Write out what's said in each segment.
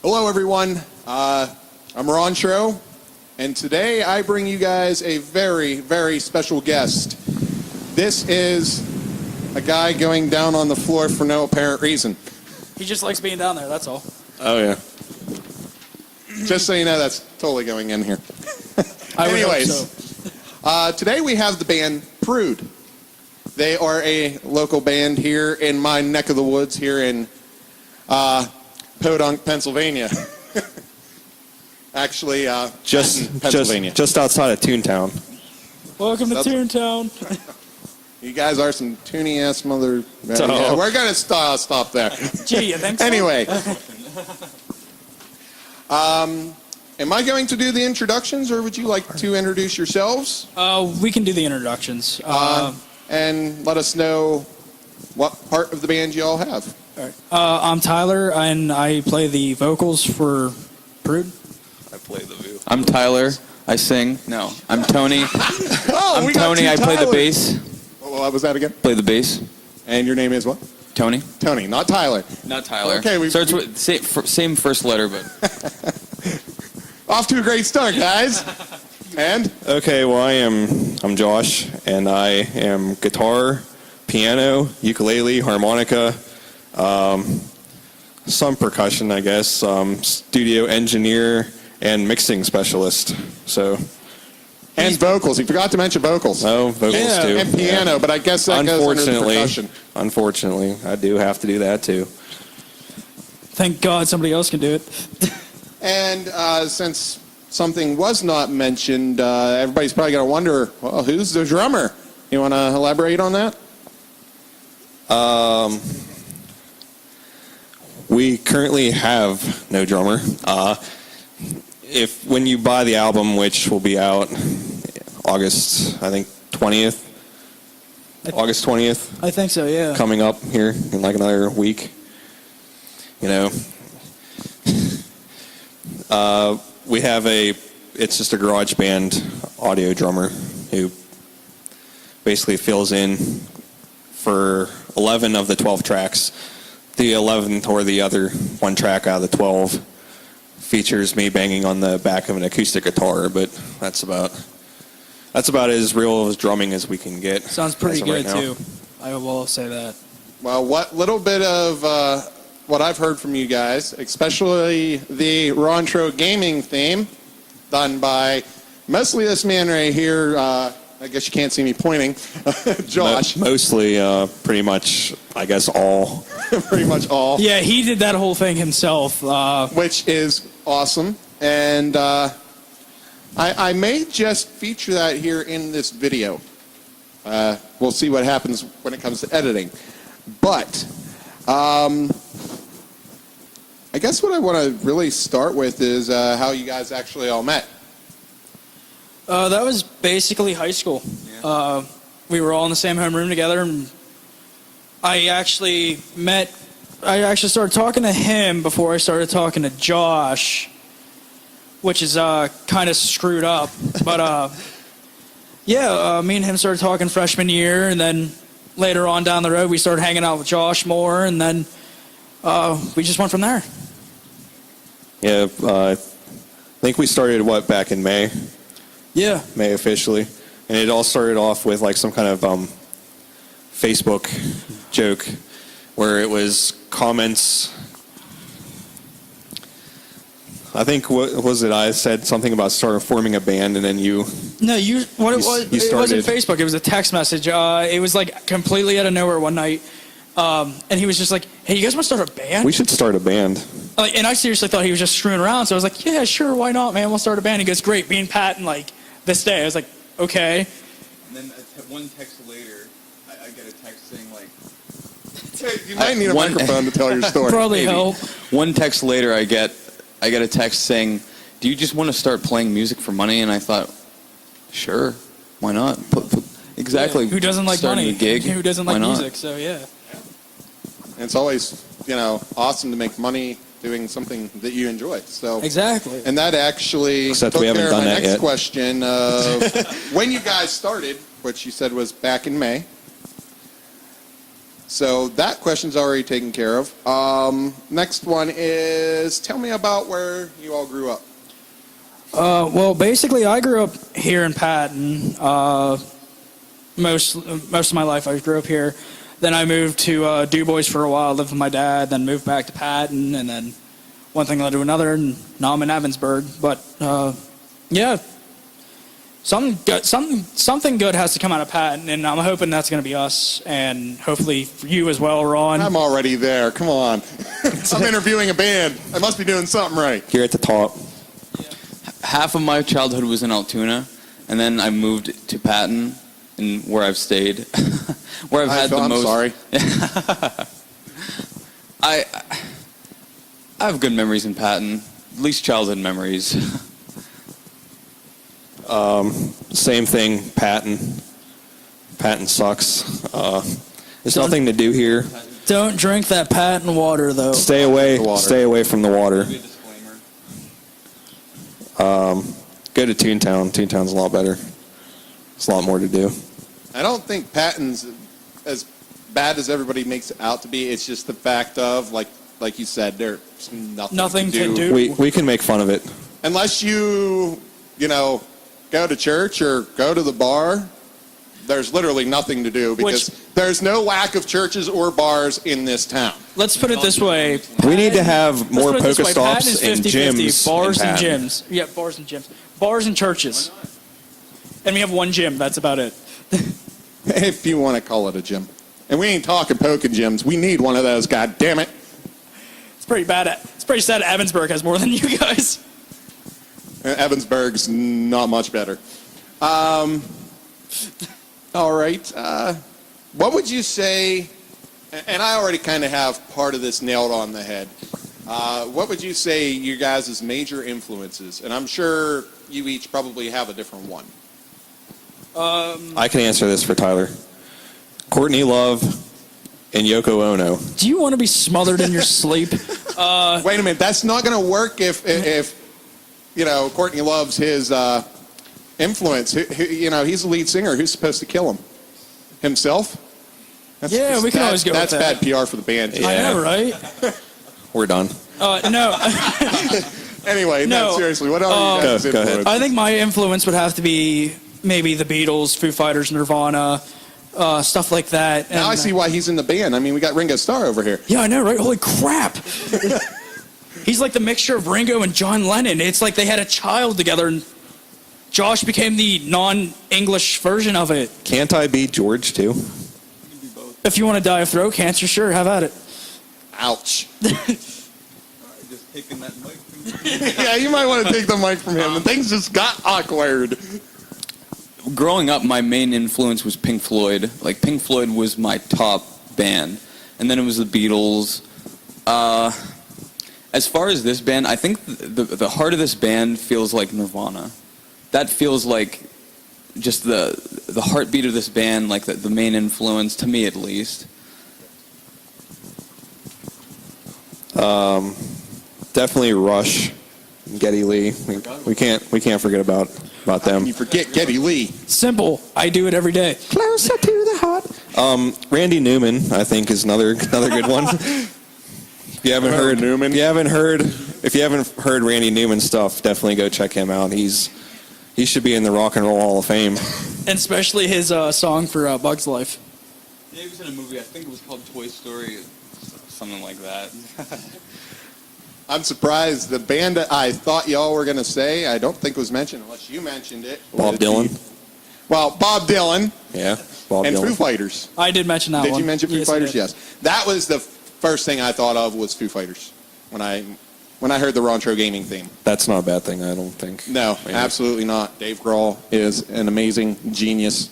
Hello, everyone. I'm Rontro, and today I bring you guys a very, very special guest. This is a guy going down on the floor for no apparent reason. He just likes being down there, that's all. Oh, yeah. Just so you know, that's totally going in here. Anyways, today we have the band Prude. They are a local band here in my neck of the woods here in Podunk, Pennsylvania. Actually, Pennsylvania. Just outside of Toontown. Welcome to Toontown. You guys are some toony-ass mother... Yeah, we're going to stop there. Gee, you think so? Anyway. Am I going to do the introductions, or would you like to introduce yourselves? We can do the introductions. And let us know what part of the band you all have. All right. I'm Tyler, and I play the vocals for Prude. I play the view. I'm Tyler. I sing. No, I'm Tony. I'm Tony. I play the bass. What was that again? Play the bass. And your name is what? Tony. Tony, not Tyler. Not Tyler. Okay, starts with same first letter, but off to a great start, guys. And okay, well, I'm Josh, and I am guitar, piano, ukulele, harmonica, some percussion, I guess, studio engineer, and mixing specialist. So. And vocals. You forgot to mention vocals. Oh, vocals too. And piano, but I guess that goes under the percussion. Unfortunately, I do have to do that too. Thank God somebody else can do it. And since something was not mentioned, everybody's probably going to wonder, well, who's the drummer? You want to elaborate on that? We currently have no drummer. When you buy the album, which will be out August 20th. August 20th. I think so, yeah. Coming up here in like another week. You know. We have it's just a garage band audio drummer who basically fills in for 11 of the 12 tracks. The 11th or the other one track out of the 12 features me banging on the back of an acoustic guitar, but that's about as real as drumming as we can get. Sounds pretty good, too. I will say that. Well, what little bit of what I've heard from you guys, especially the Rontro Gaming theme, done by mostly this man right here. I guess you can't see me pointing. Josh. Mostly, pretty much, I guess all. Pretty much all. Yeah, he did that whole thing himself. Which is awesome. And I may just feature that here in this video. We'll see what happens when it comes to editing. But I guess what I want to really start with is how you guys actually all met. That was basically high school. Yeah. We were all in the same homeroom together, and I actually started talking to him before I started talking to Josh, which is kind of screwed up. But me and him started talking freshman year, and then later on down the road we started hanging out with Josh more, and then we just went from there. Yeah, I think we started back in May. Yeah. May officially. And it all started off with like some kind of Facebook joke where it was comments. I think, what was it? I said something about forming a band, and then you... No, it wasn't Facebook. It was a text message. It was like completely out of nowhere one night. And he was just like, hey, you guys want to start a band? We should start a band. And I seriously thought he was just screwing around. So I was like, yeah, sure, why not, man? We'll start a band. He goes, great, me and Pat, and like this day. I was like, okay. And then one text later, I get a text saying like, hey, you might need a microphone to tell your story. Probably help. One text later, I get a text saying, do you just want to start playing music for money? And I thought, sure, why not? Exactly. Yeah. Who doesn't like money? A gig. Who doesn't like music? So yeah. And it's always, awesome to make money doing something that you enjoy. So exactly. And that actually Except took we haven't care of done my that next yet. question of when you guys started, which you said was back in May. So that question's already taken care of. Next one is, tell me about where you all grew up. Well, basically, I grew up here in Patton. Most of my life, I grew up here. Then I moved to Du Bois for a while, lived with my dad, then moved back to Patton, and then one thing led to another, and now I'm in Evansburg. But yeah, something good has to come out of Patton, and I'm hoping that's going to be us, and hopefully for you as well, Ron. I'm already there. Come on. I'm interviewing a band. I must be doing something right. Here at the top. Half of my childhood was in Altoona, and then I moved to Patton, and where I've stayed, where I've had the I'm most. sorry. I have good memories in Patton, at least childhood memories. Same thing, Patton. Patton sucks. There's nothing to do here. Don't drink that Patton water, though. Stay away. The water. Stay away from the water. Go to Toontown. Toontown's a lot better. There's a lot more to do. I don't think Patton's as bad as everybody makes it out to be. It's just the fact of, like you said, there's nothing to do. We can make fun of it. Unless you go to church or go to the bar, there's literally nothing to do because there's no lack of churches or bars in this town. Let's put it this way. We need to have more Pokestops Patton is and 50-50. gyms. Bars in and Patton. gyms. Yeah, bars and gyms. Bars and churches. And we have one gym. That's about it. If you want to call it a gym. And we ain't talking poking gyms. We need one of those, god damn it. It's pretty bad. It's pretty sad Evansburg has more than you guys. Evansburg's not much better. All right. What would you say, and I already kind of have part of this nailed on the head. What would you say you guys' major influences? And I'm sure you each probably have a different one. I can answer this for Tyler. Courtney Love and Yoko Ono. Do you want to be smothered in your sleep? Wait a minute. That's not going to work if Courtney Love's his influence. He's the lead singer. Who's supposed to kill him? Himself? Yeah, we can always go with that. That's bad PR for the band. Yeah. I know, right? We're done. No. Anyway, no, seriously, what are you guys' go ahead. I think my influence would have to be maybe the Beatles, Foo Fighters, Nirvana, stuff like that. Now I see why he's in the band. I mean, we got Ringo Starr over here. Yeah, I know, right? Holy crap. He's like the mixture of Ringo and John Lennon. It's like they had a child together, and Josh became the non-English version of it. Can't I be George too? If you want to die of throat cancer, sure, have at it. Ouch. Just taking that mic from you. Yeah, you might want to take the mic from him. And things just got awkward. Growing up, my main influence was Pink Floyd. Like, Pink Floyd was my top band. And then it was the Beatles. As far as this band, I think the heart of this band feels like Nirvana. That feels like just the heartbeat of this band, like the main influence, to me at least. Definitely Rush, and Geddy Lee. We can't forget about How them. can you forget Geddy Lee? Simple. I do it every day. Closer to the heart. Randy Newman, I think, is another good one. If you haven't heard Newman. If you haven't heard Randy Newman stuff, definitely go check him out. He should be in the Rock and Roll Hall of Fame. And especially his song for Bug's Life. Yeah, he was in a movie, I think it was called Toy Story, something like that. I'm surprised. The band that I thought y'all were going to say, I don't think was mentioned, unless you mentioned it. Bob Dylan. Well, Bob Dylan Yeah, Bob and Dylan. Foo Fighters. I did mention that one. Did you mention Foo Yes, I Fighters? did. Yes. That was the first thing I thought of was Foo Fighters when I heard the Rontro Gaming theme. That's not a bad thing, I don't think. No, Maybe. absolutely not. Dave Grohl is an amazing genius.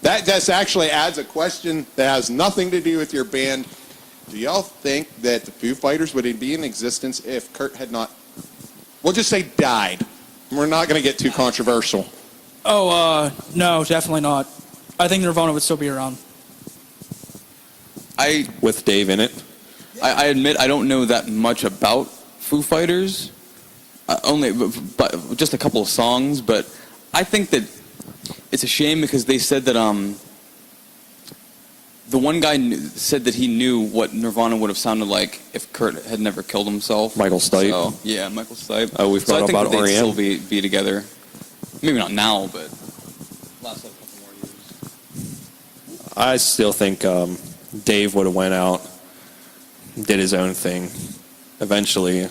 That just actually adds a question that has nothing to do with your band. Do y'all think that the Foo Fighters would be in existence if Kurt had not, we'll just say died? We're not going to get too controversial. Oh, no, definitely not. I think Nirvana would still be around. With Dave in it. I admit I don't know that much about Foo Fighters, only but just a couple of songs. But I think that it's a shame because they said that the one guy said that he knew what Nirvana would have sounded like if Kurt had never killed himself. Michael Stipe. So, yeah, Michael Stipe. Oh, we've so got I think about that they'd R.E.M. still be together. Maybe not now, but last like, couple more years. I still think Dave would have went out, did his own thing, eventually.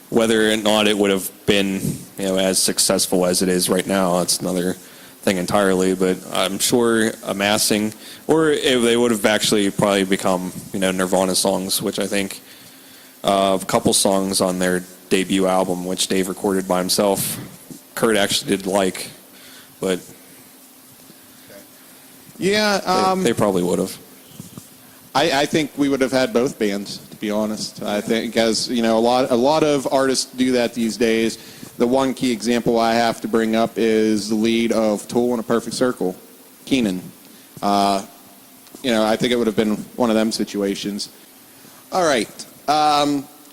Whether or not it would have been, as successful as it is right now, that's another thing entirely. But I'm sure amassing, or if they would have actually probably become, Nirvana songs, which I think a couple songs on their debut album, which Dave recorded by himself, Kurt actually did like, but Yeah, they probably would have. I think we would have had both bands, to be honest. I think, as a lot of artists do that these days. The one key example I have to bring up is the lead of Tool in A Perfect Circle, Keenan. I think it would have been one of them situations. All right.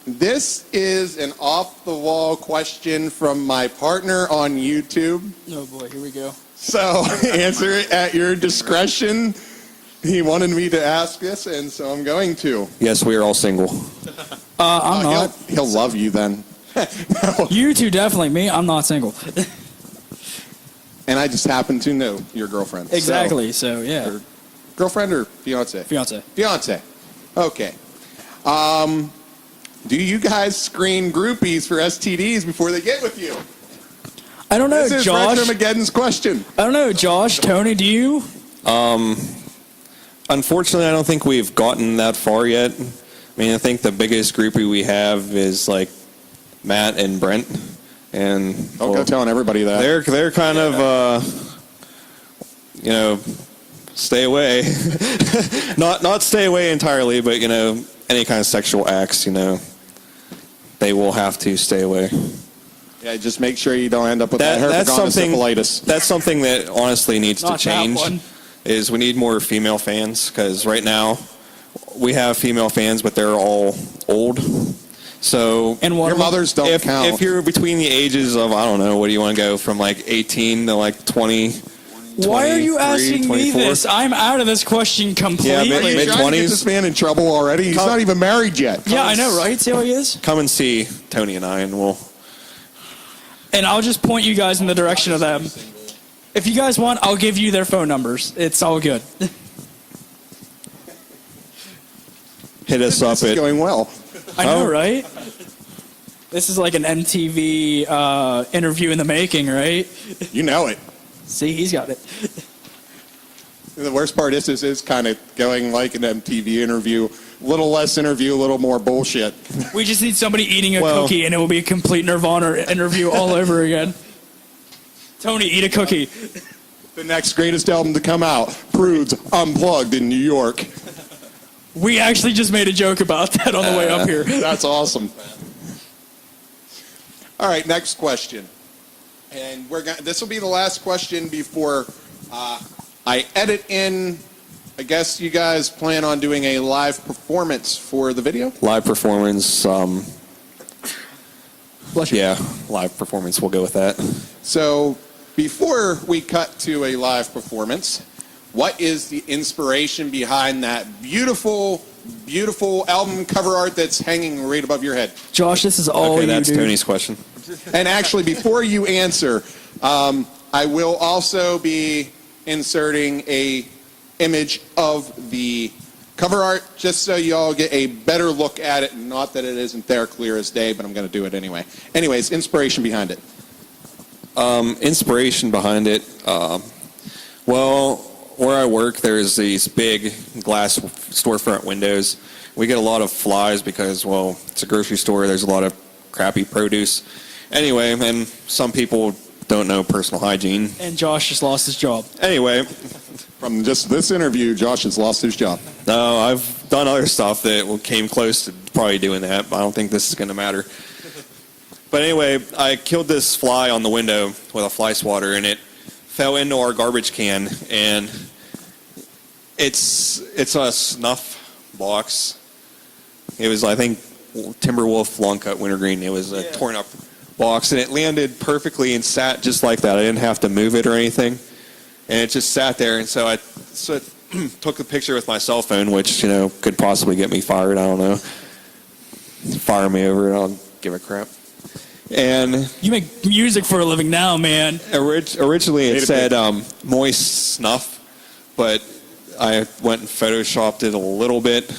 This is an off-the-wall question from my partner on YouTube. Oh boy, here we go. So answer it at your discretion. He wanted me to ask this, and so I'm going to. Yes, we are all single. I'm not. He'll love you then. You two definitely. Me, I'm not single. And I just happen to know your girlfriend. Exactly. So yeah. Or girlfriend or fiance? Fiance. Fiance. Okay. Do you guys screen groupies for STDs before they get with you? I don't know, This is Josh. Retromageddon's question. I don't know, Josh. Tony, do you? Unfortunately, I don't think we've gotten that far yet. I think the biggest groupie we have is like Matt and Brent, and Don't go telling everybody that. they're kind of stay away. not stay away entirely, but any kind of sexual acts, they will have to stay away. Yeah, just make sure you don't end up with that That's herpes. That's something that honestly needs to Not that change. one. Is we need more female fans, because right now we have female fans, but they're all old. So And one Your of them- mothers don't count. if you're between the ages of, I don't know, what do you want to go from like 18 to like 20? Why are you 23, asking me 24? this? I'm out of this question completely. Yeah, Are you mid- trying to get 20s? this man in trouble already? He's Come- not even married yet. Yeah, I know, right? See how he is? Come and see Tony and I, and we'll. And I'll just point you guys in the direction of them. If you guys want, I'll give you their phone numbers. It's all good. Hit us up This is at going well. I know, Oh. right? This is like an MTV interview in the making, right? You know it. See, he's got it. The worst part is this is kind of going like an MTV interview. A little less interview, a little more bullshit. We just need somebody eating a Well- cookie, and it will be a complete Nirvana interview all over again. Tony, eat a cookie. The next greatest album to come out, Prude's Unplugged in New York. We actually just made a joke about that on the way up here. That's awesome. All right, next question. And this will be the last question before I edit in. I guess you guys plan on doing a live performance for the video? live performance. Yeah, live performance. We'll go with that. So before we cut to a live performance, what is the inspiration behind that beautiful, beautiful album cover art that's hanging right above your head? Josh, this is all Okay, you, that's dude. Tony's question. And actually, before you answer, I will also be inserting a image of the cover art, just so you all get a better look at it. Not that it isn't there clear as day, but I'm going to do it anyway. Anyways, inspiration behind it. Inspiration behind it. Well, where I work, there's these big glass storefront windows. We get a lot of flies because, well, it's a grocery store. There's a lot of crappy produce. Anyway, and some people don't know personal hygiene. And Josh just lost his job. Anyway, From just this interview, Josh has lost his job. no, I've done other stuff that came close to probably doing that, but I don't think this is going to matter. But anyway, I killed this fly on the window with a fly swatter, and it fell into our garbage can, and it's a snuff box. It was, I think, Timberwolf Long Cut Wintergreen. It was a torn up box, and it landed perfectly and sat just like that. I didn't have to move it or anything, and it just sat there. And so took a picture with my cell phone, which, could possibly get me fired. I don't know. Fire me over and I'll give a crap. And You make music for a living now, man. originally it said moist snuff, but I went and photoshopped it a little bit.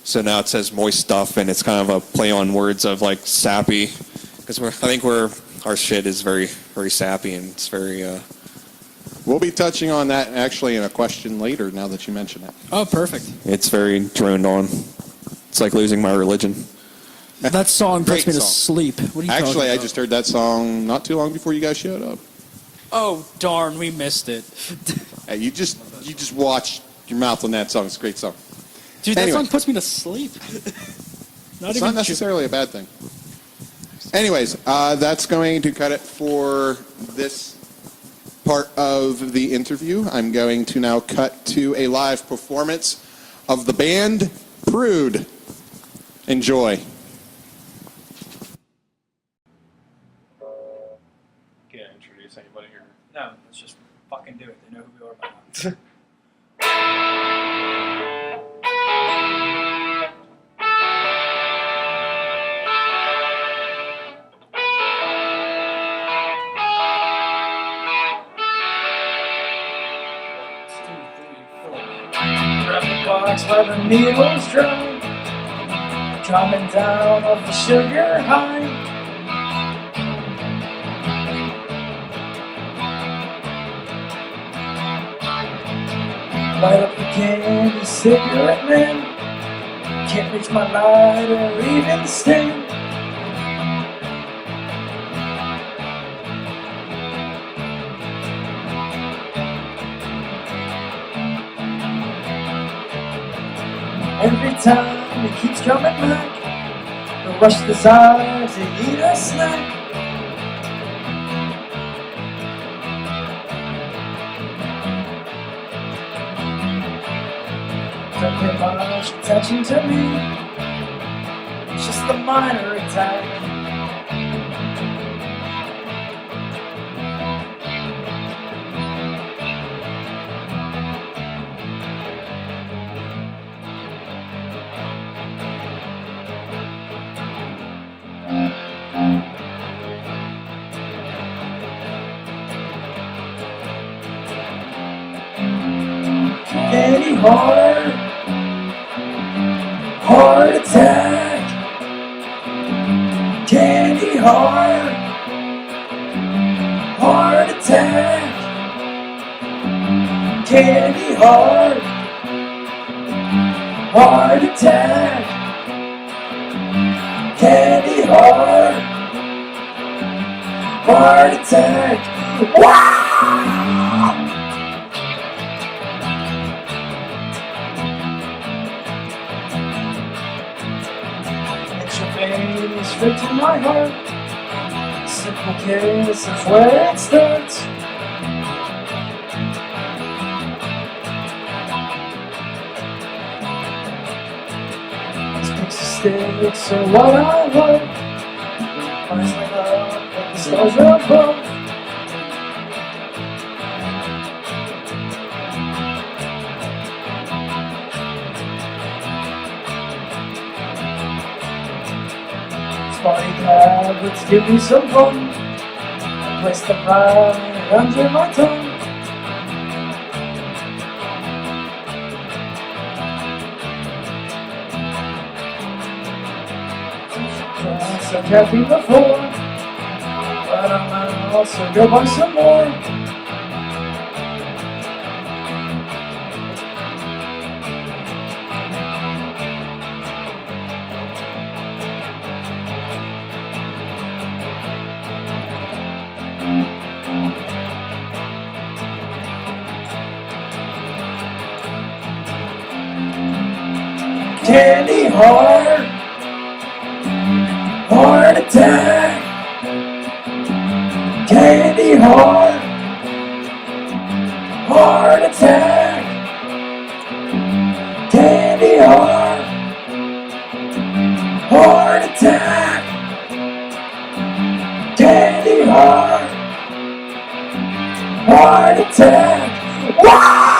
So now it says moist stuff, and it's kind of a play on words of like sappy. Because I think our shit is very, very sappy, and it's very... We'll be touching on that actually in a question later now that you mention it. Oh, perfect. It's very droned on. It's like losing my religion. That song puts Great me to song. sleep. What are you talking Actually, I about? just heard that song not too long before you guys showed up. Oh, darn, we missed it. Hey, you just watch your mouth on that song. It's a great song. Dude, that Anyway. song puts me to sleep. It's not necessarily a bad thing. Anyways, that's going to cut it for this part of the interview. I'm going to now cut to a live performance of the band Prude. Enjoy. Can't introduce anybody here. No, let's just fucking do it. They know who we are by now. Grab the box where the needles dry, coming down off the sugar high. Light up the candy cigarette man, can't reach my light or even stand. Every time he keeps coming back, the rush desire to eat a snack. Don't get much attention to me, it's just a minor attack. Any heart attack, candy heart attack, candy heart attack, candy heart attack. Wow! It's straight to my heart. Simple kiss is where it starts. These picks of sticks are what I love. Finds my love, but the stars are above. Body tablets give me some fun. I place them right under my tongue. So caffeine before, but I might also go buy some more. Candy heart attack, candy heart attack, candy heart attack, candy heart attack. Wow!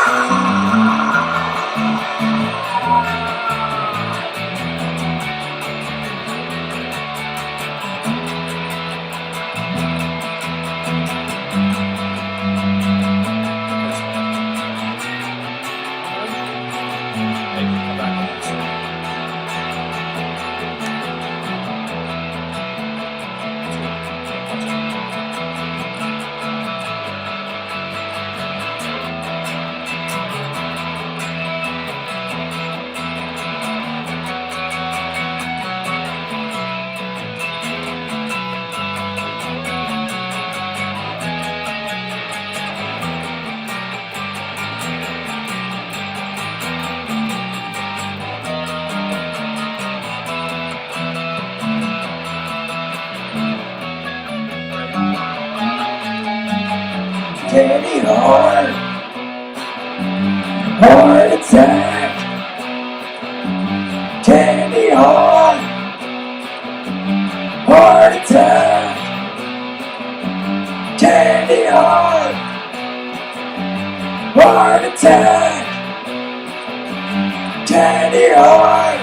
Candy heart. Heart attack. Candy heart. Heart attack. Candy heart. Heart attack. Candy heart.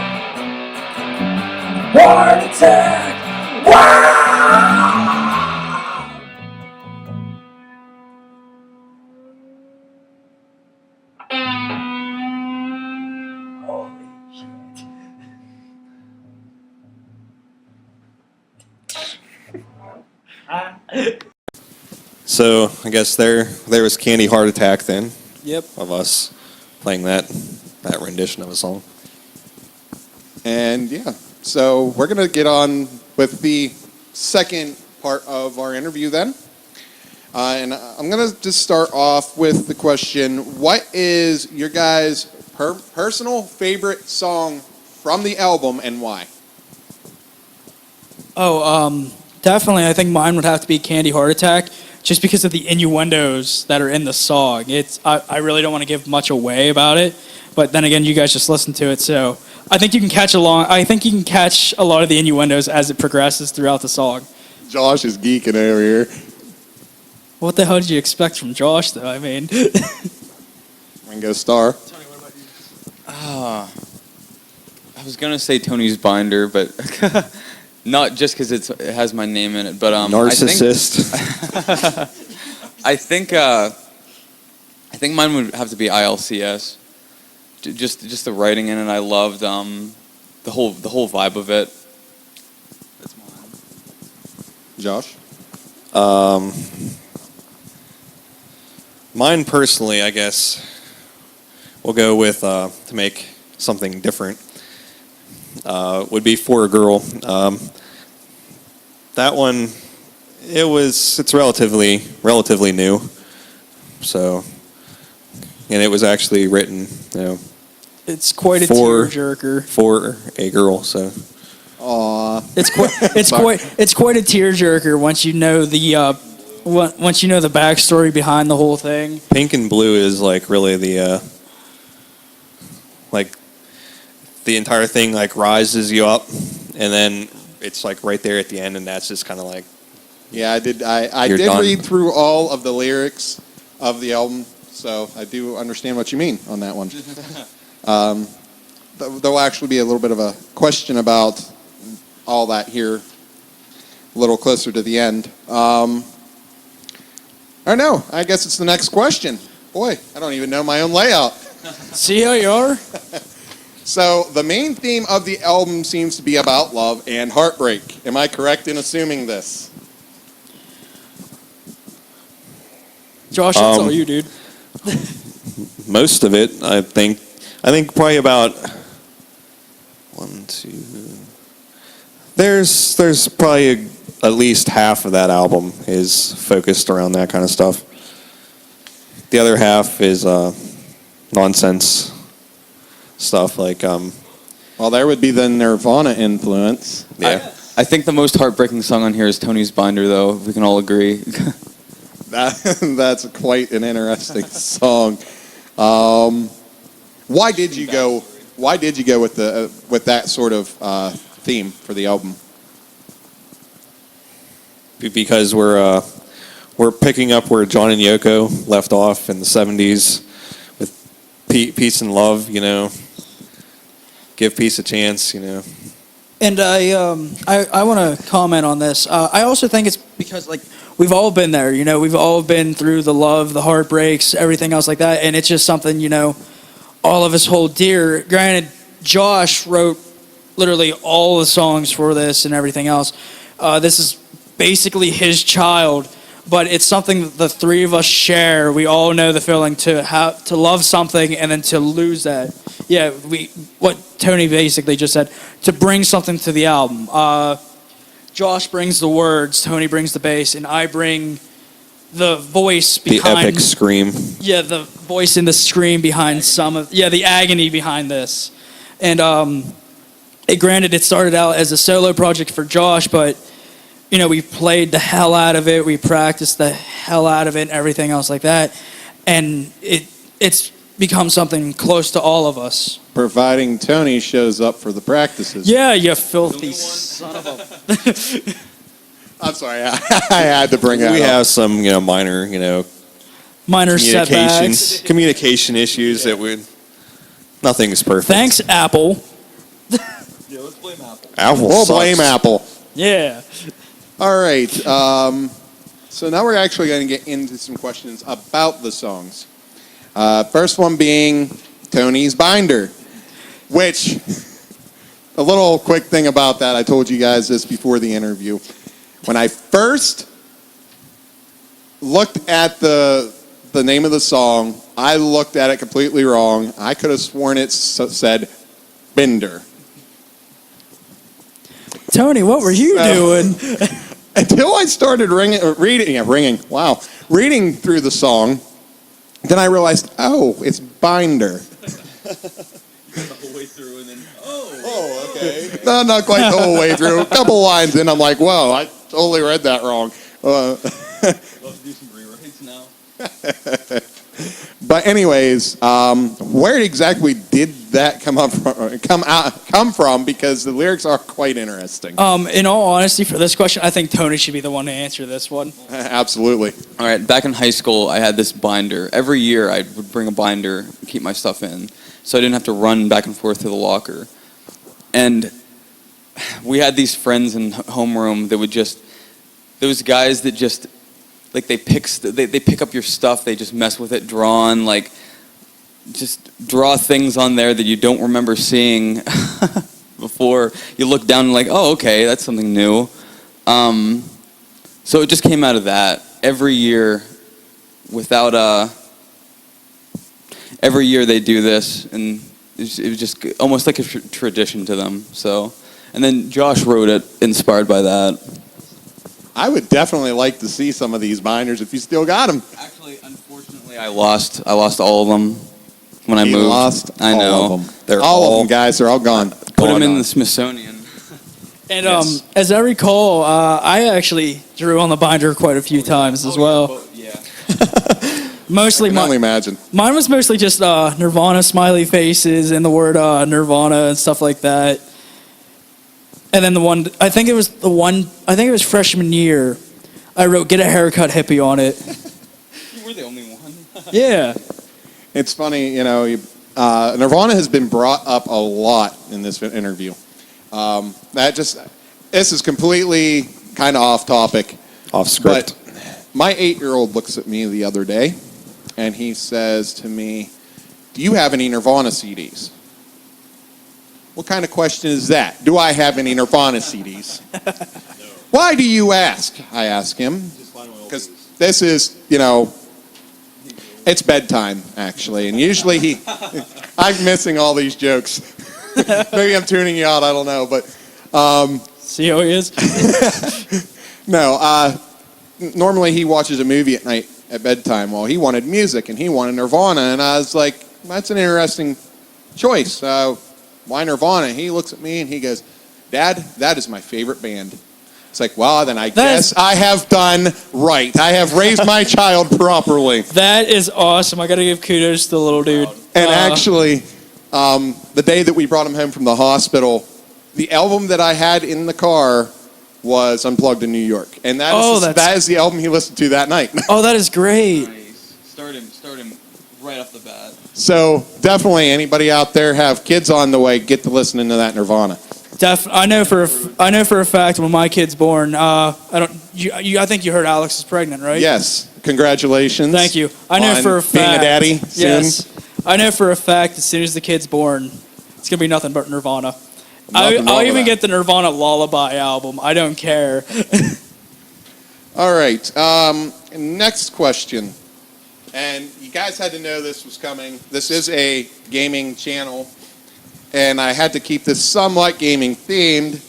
Heart attack. Wow! Holy shit. So I guess there was Candy Heart Attack then Yep. of us playing that rendition of a song. And yeah, so we're going to get on with the second part of our interview then. And I'm going to just start off with the question, what is your guys' personal favorite song from the album and why? Oh, definitely. I think mine would have to be Candy Heart Attack, just because of the innuendos that are in the song. I really don't want to give much away about it, but then again, you guys just listen to it, so I think you can catch along. I think you can catch a lot of the innuendos as it progresses throughout the song. Josh is geeking over here. What the hell did you expect from Josh, though? I mean, Ringo Starr. I was gonna say Tony's Binder, but not just because it has my name in it. But Narcissist. I think mine would have to be ILCS. Just the writing in it, I loved the whole vibe of it. That's mine. Josh? Mine personally, I guess, we'll go with to make something different. Would be For a Girl. That one, it's relatively new. So, and it was actually written, it's quite a for tearjerker. For a girl. So, Aw. It's quite a tearjerker once you know the backstory behind the whole thing. Pink and Blue is like really the entire thing like rises you up, and then it's like right there at the end, and that's just kind of like. Yeah, I did. I You're did done. read through all of the lyrics of the album, so I do understand what you mean on that one. There'll actually be a little bit of a question about all that here, a little closer to the end. I don't know. I guess it's the next question. Boy, I don't even know my own layout. See how you are? So the main theme of the album seems to be about love and heartbreak. Am I correct in assuming this? Josh, that's all you, dude. Most of it, I think probably about 1, 2. There's probably at least half of that album is focused around that kind of stuff. The other half is nonsense stuff like. Well, there would be the Nirvana influence. Yeah. I think the most heartbreaking song on here is Tony's Binder, though. If we can all agree. That's quite an interesting song. Why did you go with that sort of theme for the album? Because we're picking up where John and Yoko left off in the 70s with peace and love, give peace a chance, And I want to comment on this. I also think it's because we've all been there. We've all been through the love, the heartbreaks, everything else like that, and it's just something all of us hold dear. Granted, Josh wrote literally all the songs for this and everything else. This is basically his child, but it's something that the three of us share. We all know the feeling to love something and then to lose that. Yeah, what Tony basically just said, to bring something to the album. Josh brings the words, Tony brings the bass, and I bring the voice behind the epic scream. Yeah, the voice and the scream behind the agony behind this. And granted, it started out as a solo project for Josh, but we played the hell out of it. We practiced the hell out of it and everything else like that. And it's become something close to all of us. Providing Tony shows up for the practices. Yeah, you filthy son of a... I'm sorry, I had to bring that We up. have some, minor, Minor communication setbacks. communication issues that would. Nothing's perfect. Thanks, Apple. Apple We'll sucks. blame Apple. Yeah. All right. So now we're actually going to get into some questions about the songs. First one being Tony's binder, which a little quick thing about that. I told you guys this before the interview. When I first looked at the name of the song, I looked at it completely wrong. I could have sworn it said Bender. Tony, what were you doing? Until I started reading through the song, then I realized, oh, it's binder. The whole way through, and then Oh, okay. No, not quite the whole way through. A couple lines in, I'm like, whoa, I totally read that wrong. love to do some rewrites now. But anyways, where exactly did that come from? Because the lyrics are quite interesting. In all honesty, for this question, I think Tony should be the one to answer this one. Absolutely. All right, back in high school, I had this binder. Every year, I would bring a binder and keep my stuff in, so I didn't have to run back and forth to the locker. And we had these friends in homeroom that would those guys that just, like, they pick up your stuff, they just mess with it, just draw things on there that you don't remember seeing before. You look down and like, oh, okay, that's something new. So it just came out of that. Every year, every year they do this, and it was just almost like a tradition to them. So, and then Josh wrote it, inspired by that. I would definitely like to see some of these binders if you still got them. Actually, unfortunately, I lost all of them when I He moved. lost I know. all of them. They're all all of them, guys. They're all gone. Put them in the Smithsonian. And Yes. as I recall, I actually drew on the binder quite a few times as well. Yeah. Mostly, I can only imagine. mine was mostly just Nirvana smiley faces and the word Nirvana and stuff like that. And then I think it was freshman year, I wrote "Get a haircut, hippie" on it. You were the only one. Yeah. It's funny, Nirvana has been brought up a lot in this interview. This is completely kind of off topic. Off script. But my 8-year-old looks at me the other day, and he says to me, "Do you have any Nirvana CDs?" What kind of question is that? Do I have any Nirvana CDs? Why do you ask? I ask him. Because this is, it's bedtime, actually. And usually I'm missing all these jokes. Maybe I'm tuning you out, I don't know. But See how he is? no, normally he watches a movie at night at bedtime. Well, he wanted music, and he wanted Nirvana. And I was like, that's an interesting choice. Why Nirvana? He looks at me and he goes, "Dad, that is my favorite band." It's like, well, then I guess I have done right. I have raised my child properly. That is awesome. I got to give kudos to the little dude. And actually, the day that we brought him home from the hospital, the album that I had in the car was Unplugged in New York. And that is the album he listened to that night. Oh, that is great. Nice. Start him right off the bat. So definitely, anybody out there have kids on the way, get to listening to that Nirvana. I know for a fact when my kid's born. I think you heard Alex is pregnant, right? Yes. Congratulations. Thank you. I know on for a fact. being a daddy soon. Yes. I know for a fact as soon as the kid's born, it's gonna be nothing but Nirvana. Nothing wrong I'll with even that. get the Nirvana Lullaby album. I don't care. All right. Next question. And you guys had to know this was coming. This is a gaming channel, and I had to keep this somewhat gaming themed.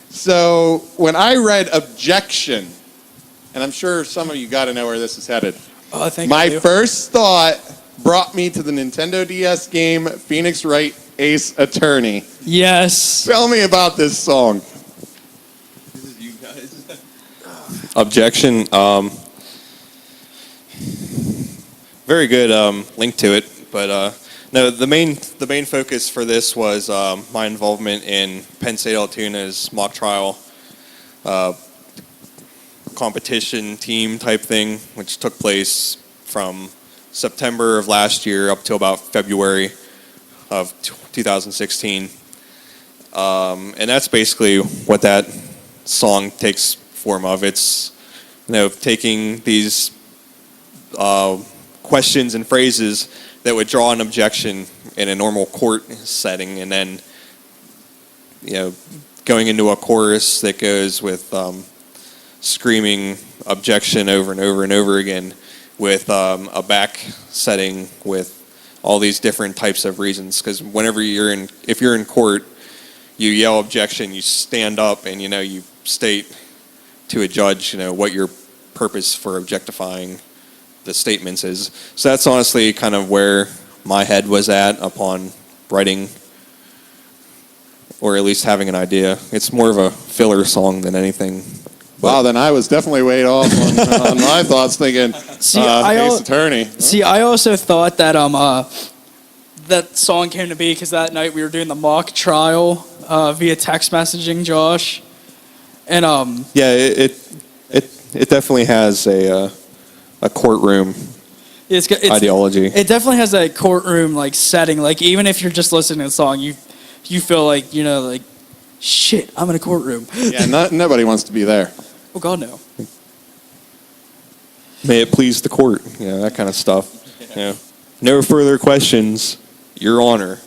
So when I read Objection, and I'm sure some of you got to know where this is headed. Oh, I think My first thought brought me to the Nintendo DS game Phoenix Wright Ace Attorney. Yes. Tell me about this song. This is you guys. Objection. Very good link to it, but no. The main focus for this was my involvement in Penn State Altoona's mock trial competition team type thing, which took place from September of last year up till about February of 2016. And that's basically what that song takes form of. It's, taking these questions and phrases that would draw an objection in a normal court setting, and then, going into a chorus that goes with screaming objection over and over and over again, with a back setting with all these different types of reasons. Because if you're in court, you yell objection, you stand up, and you state to a judge, what your purpose for objectifying the statements is. So that's honestly kind of where my head was at upon writing, or at least having an idea. It's more of a filler song than anything. Wow, then I was definitely way off on my thoughts, thinking Ace Attorney. See, I also thought that that song came to be because that night we were doing the mock trial via text messaging, Josh, and yeah, it definitely has a courtroom it's ideology. It definitely has that courtroom like setting. Like even if you're just listening to the song, you feel like like shit, I'm in a courtroom. Yeah, nobody wants to be there. Oh God, no. May it please the court, that kind of stuff. No further questions, Your Honor.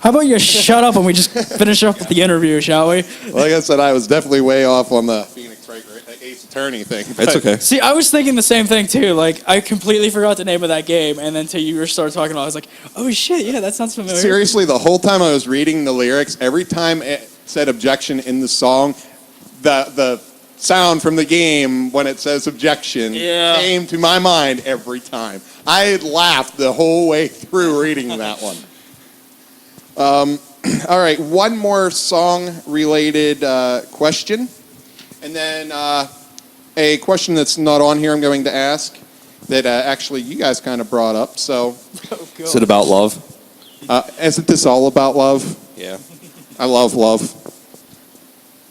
How about you shut up and we just finish up with the interview, shall we? Like I said, I was definitely way off on the Phoenix Wright Ace Attorney thing. It's okay. See, I was thinking the same thing too. Like, I completely forgot the name of that game, and then until you started talking about it, I was like, oh shit, yeah, that sounds familiar. Seriously, the whole time I was reading the lyrics, every time it said objection in the song, the sound from the game when it says objection came to my mind every time. I laughed the whole way through reading that one. All right, one more song-related question, and then a question that's not on here I'm going to ask that actually you guys kind of brought up. So, Is it about love? Isn't this all about love? Yeah, I love love.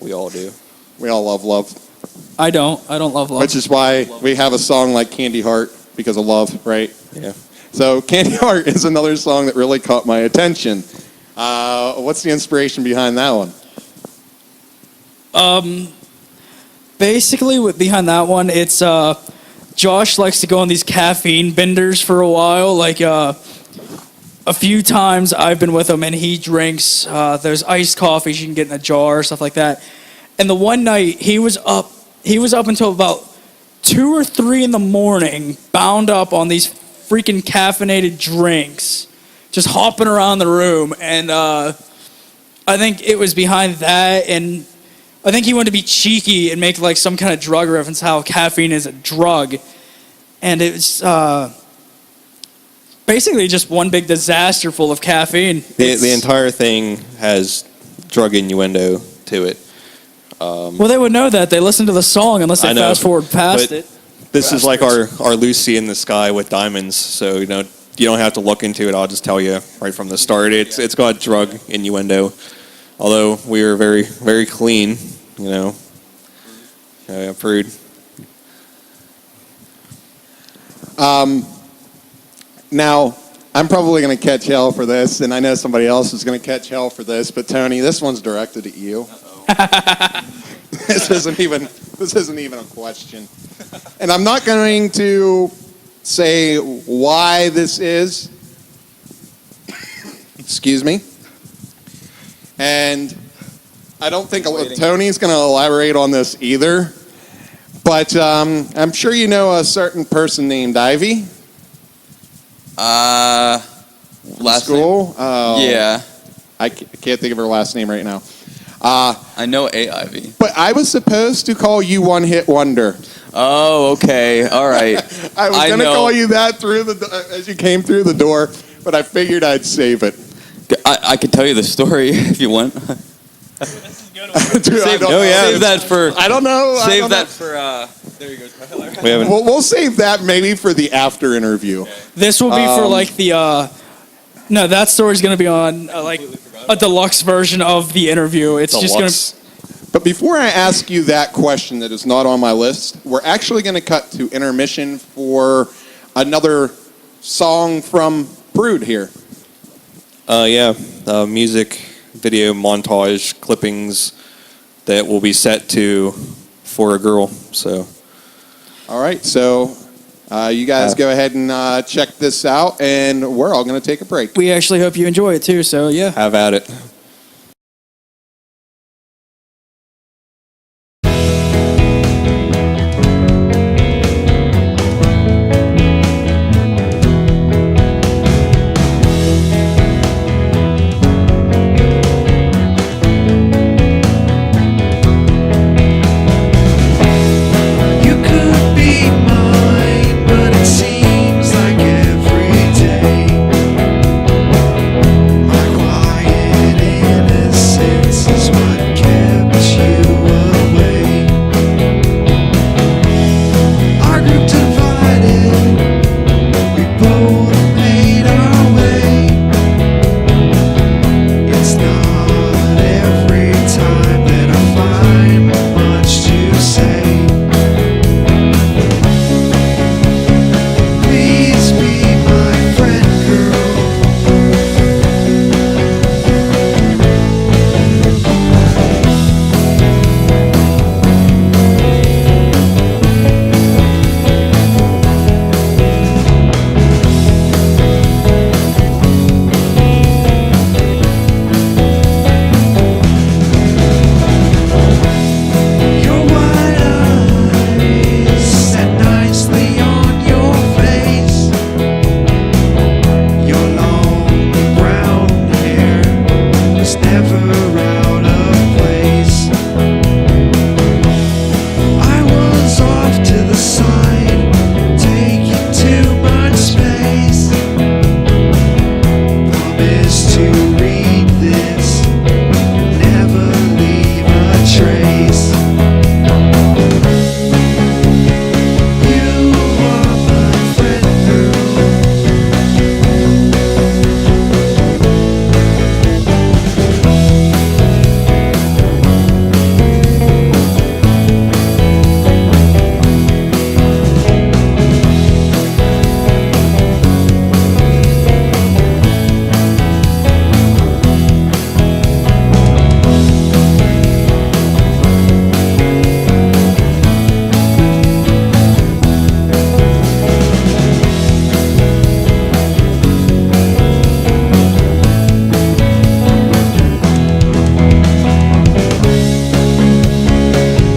we all do. We all love love. I don't love love. Which is why we have a song like Candy Heart, because of love, right? Yeah. So Candy Heart is another song that really caught my attention. What's the inspiration behind that one? Basically, behind that one, it's Josh likes to go on these caffeine benders for a while. Like a few times I've been with him, and he drinks those iced coffees you can get in a jar, stuff like that. And the one night he was up until about 2 or 3 in the morning, bound up on these freaking caffeinated drinks, just hopping around the room. And I think it was behind that, and I think he wanted to be cheeky and make like some kind of drug reference, how caffeine is a drug. And it's basically just one big disaster full of caffeine. The entire thing has drug innuendo to it. Well, they would know that. They listen to the song unless they fast forward past it. This is like our Lucy in the Sky with diamonds, so you don't have to look into it. I'll just tell you right from the start. It's got drug innuendo. Although we are very, very clean, Prude. Now, I'm probably going to catch hell for this, and I know somebody else is going to catch hell for this, but Tony, this one's directed at you. This isn't even a question. And I'm not going to say why this is. Excuse me. And I don't think Tony's going to elaborate on this either. But I'm sure you know a certain person named Ivy. Last school? Yeah. I can't think of her last name right now. I know a Ivy. But I was supposed to call you One Hit Wonder. Oh, okay. All right. I was going to call you that as you came through the door, but I figured I'd save it. I could tell you the story if you want. Dude, I don't know. Save that for. I don't know. I Save don't that know. for. There you go, Tyler. We haven't. We'll save that maybe for the after interview. This will be for like the. No, that story's gonna be on like a deluxe version of the interview. It's just Deluxe. But before I ask you that question that is not on my list, we're actually going to cut to intermission for another song from Prude here. Yeah, music video montage clippings that will be set to For a Girl. So All right, so you guys go ahead and check this out, and we're all going to take a break. we actually hope you enjoy it too. So yeah. have at it. You could be mine, but it seems like every day my quiet innocence is what kept you away. Our group divided, we both made our way. It's not every time that I find much to say. Please be my friend, girl. Your wide eyes sat nicely on your face. Your long brown hair was never out of place. I was off to the side, taking too much space. Promise to read this, never leave a trace. You are my friend, girl.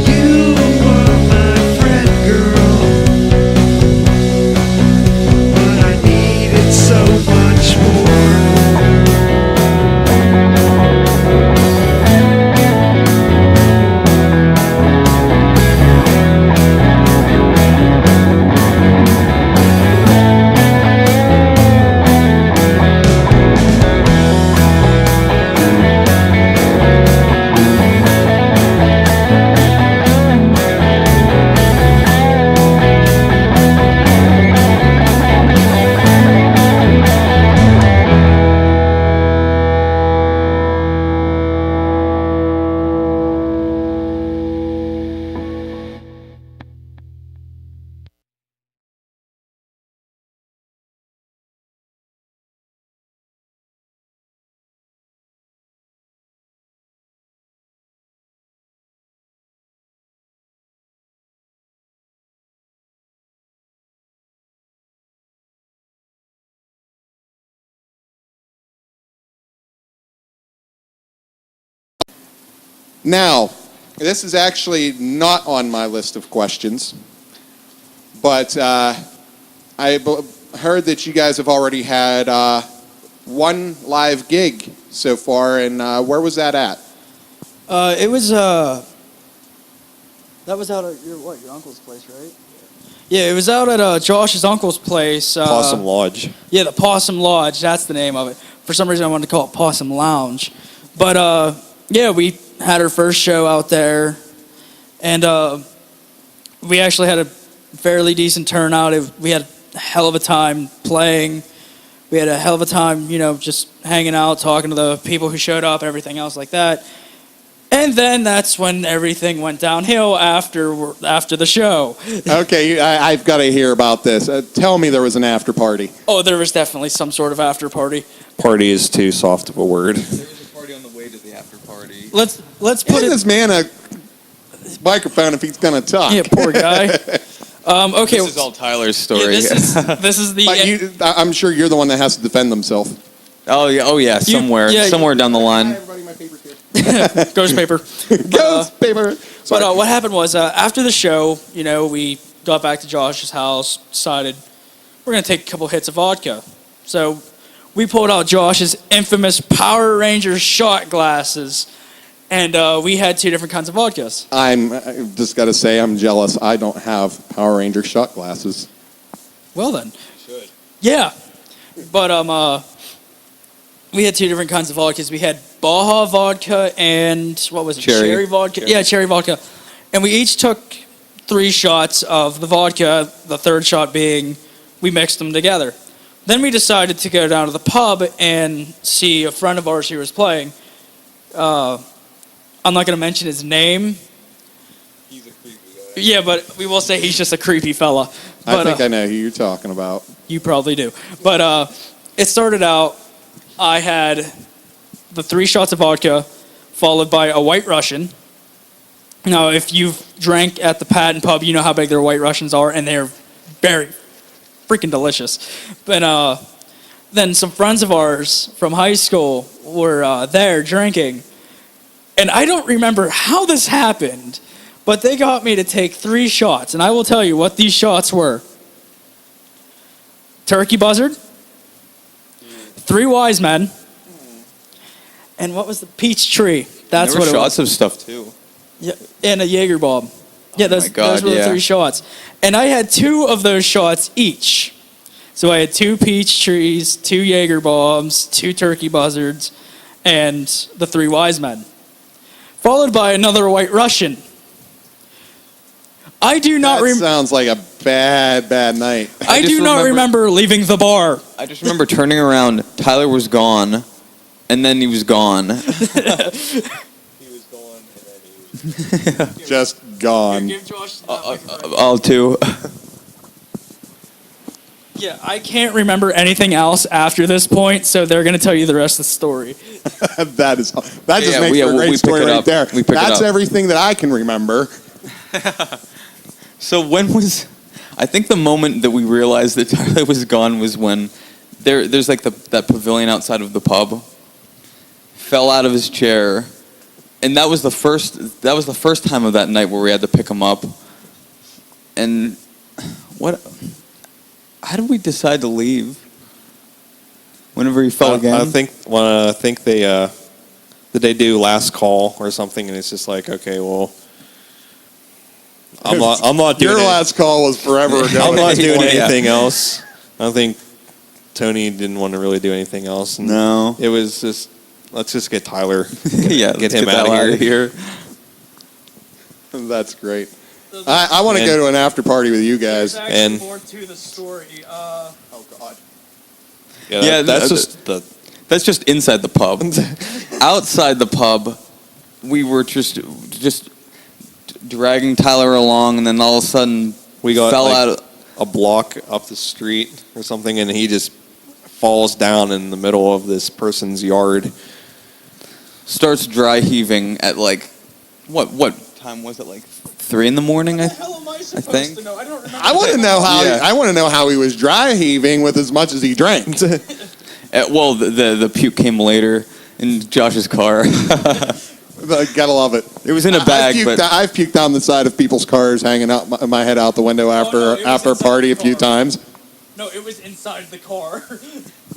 You are my friend, girl. But I needed so much more. Now, this is actually not on my list of questions, but heard that you guys have already had one live gig so far, and where was that at? It was that was out at your uncle's place, right? Yeah, it was out at Josh's uncle's place. Possum Lodge. Yeah, the Possum Lodge. That's the name of it. For some reason, I wanted to call it Possum Lounge. But yeah, we had our first show out there, and we actually had a fairly decent turnout. We had a hell of a time playing. We had a hell of a time, just hanging out, talking to the people who showed up, and everything else like that. And then that's when everything went downhill after the show. Okay, I've got to hear about this. Tell me there was an after party. Oh, there was definitely some sort of after party. Party is too soft of a word. There was a party on the way to the after party. Let's put Give it. this man a microphone if he's going to talk. Yeah, poor guy. Okay. This is all Tyler's story. Yeah, this is the. But I'm sure you're the one that has to defend himself. oh yeah, somewhere down the line. Everybody, my paper's here. Ghost paper. Ghost paper. Sorry. But what happened was after the show, we got back to Josh's house, decided we're going to take a couple hits of vodka. So we pulled out Josh's infamous Power Ranger shot glasses, and we had 2 different kinds of vodkas. I just got to say I'm jealous. I don't have Power Ranger shot glasses. Well then. You should. Yeah. But we had 2 different kinds of vodkas. We had Baja vodka and what was it? Cherry vodka. Yeah, cherry vodka. And we each took 3 shots of the vodka, the third shot being we mixed them together. Then we decided to go down to the pub and see a friend of ours who was playing. I'm not going to mention his name. He's a creepy guy. Yeah, but we will say he's just a creepy fella. But, I think I know who you're talking about. You probably do. But it started out, I had the 3 shots of vodka, followed by a White Russian. Now, if you've drank at the Patton Pub, you know how big their White Russians are, and they're very freaking delicious. But then some friends of ours from high school were there drinking. And I don't remember how this happened, but they got me to take 3 shots. And I will tell you what these shots were. Turkey Buzzard, 3 Wise Men, and what was the Peach Tree? That's there what were it shots was. of stuff too. Yeah, and a Jaeger bomb. Yeah, those were the yeah. 3 shots. And I had 2 of those shots each. So I had 2 Peach Trees, 2 Jaeger bombs, 2 Turkey Buzzards, and the 3 Wise Men. Followed by another White Russian. I do not That sounds like a bad night. I do not remember leaving the bar. I just remember turning around. Tyler was gone, and then he was gone. He was gone, and then he was... Just gone. Give Josh All 2. Yeah, I can't remember anything else after this point, so they're going to tell you the rest of the story. That just makes Yeah, for a great we pick story it right up. there. We pick it That's up. everything that I can remember. So when was... I think the moment that we realized that Tyler was gone was when there's like that pavilion outside of the pub. Fell out of his chair, and that was the first time of that night where we had to pick him up. And how did we decide to leave? Whenever he fell again. I think they do last call or something, and it's just like, okay, well, I'm not doing Your it. last call was forever ago. I'm not doing Yeah. anything else. I don't think Tony didn't want to really do anything else. And No. it was just, let's just get Tyler. Yeah, get let's him the out hell of here. That's great. I want to go to an after party with you guys. There's And- actually more to the story. Oh God. Yeah, that's just the. That's just inside the pub. Outside the pub, we were just dragging Tyler along, and then all of a sudden We got fell like, out. a block up the street or something, and he just falls down in the middle of this person's yard. Starts dry heaving at like what time was it? Like 3 a.m. What the hell am I supposed think- to know? I don't remember. I want to know how. Yeah. I want to know how he was dry heaving with as much as he drank. Well, the puke came later in Josh's car. Gotta love it. It was in a bag, I've puked down the side of people's cars, hanging out my head out the window after no, it was after a inside party a the few car. times. No, it was inside the car.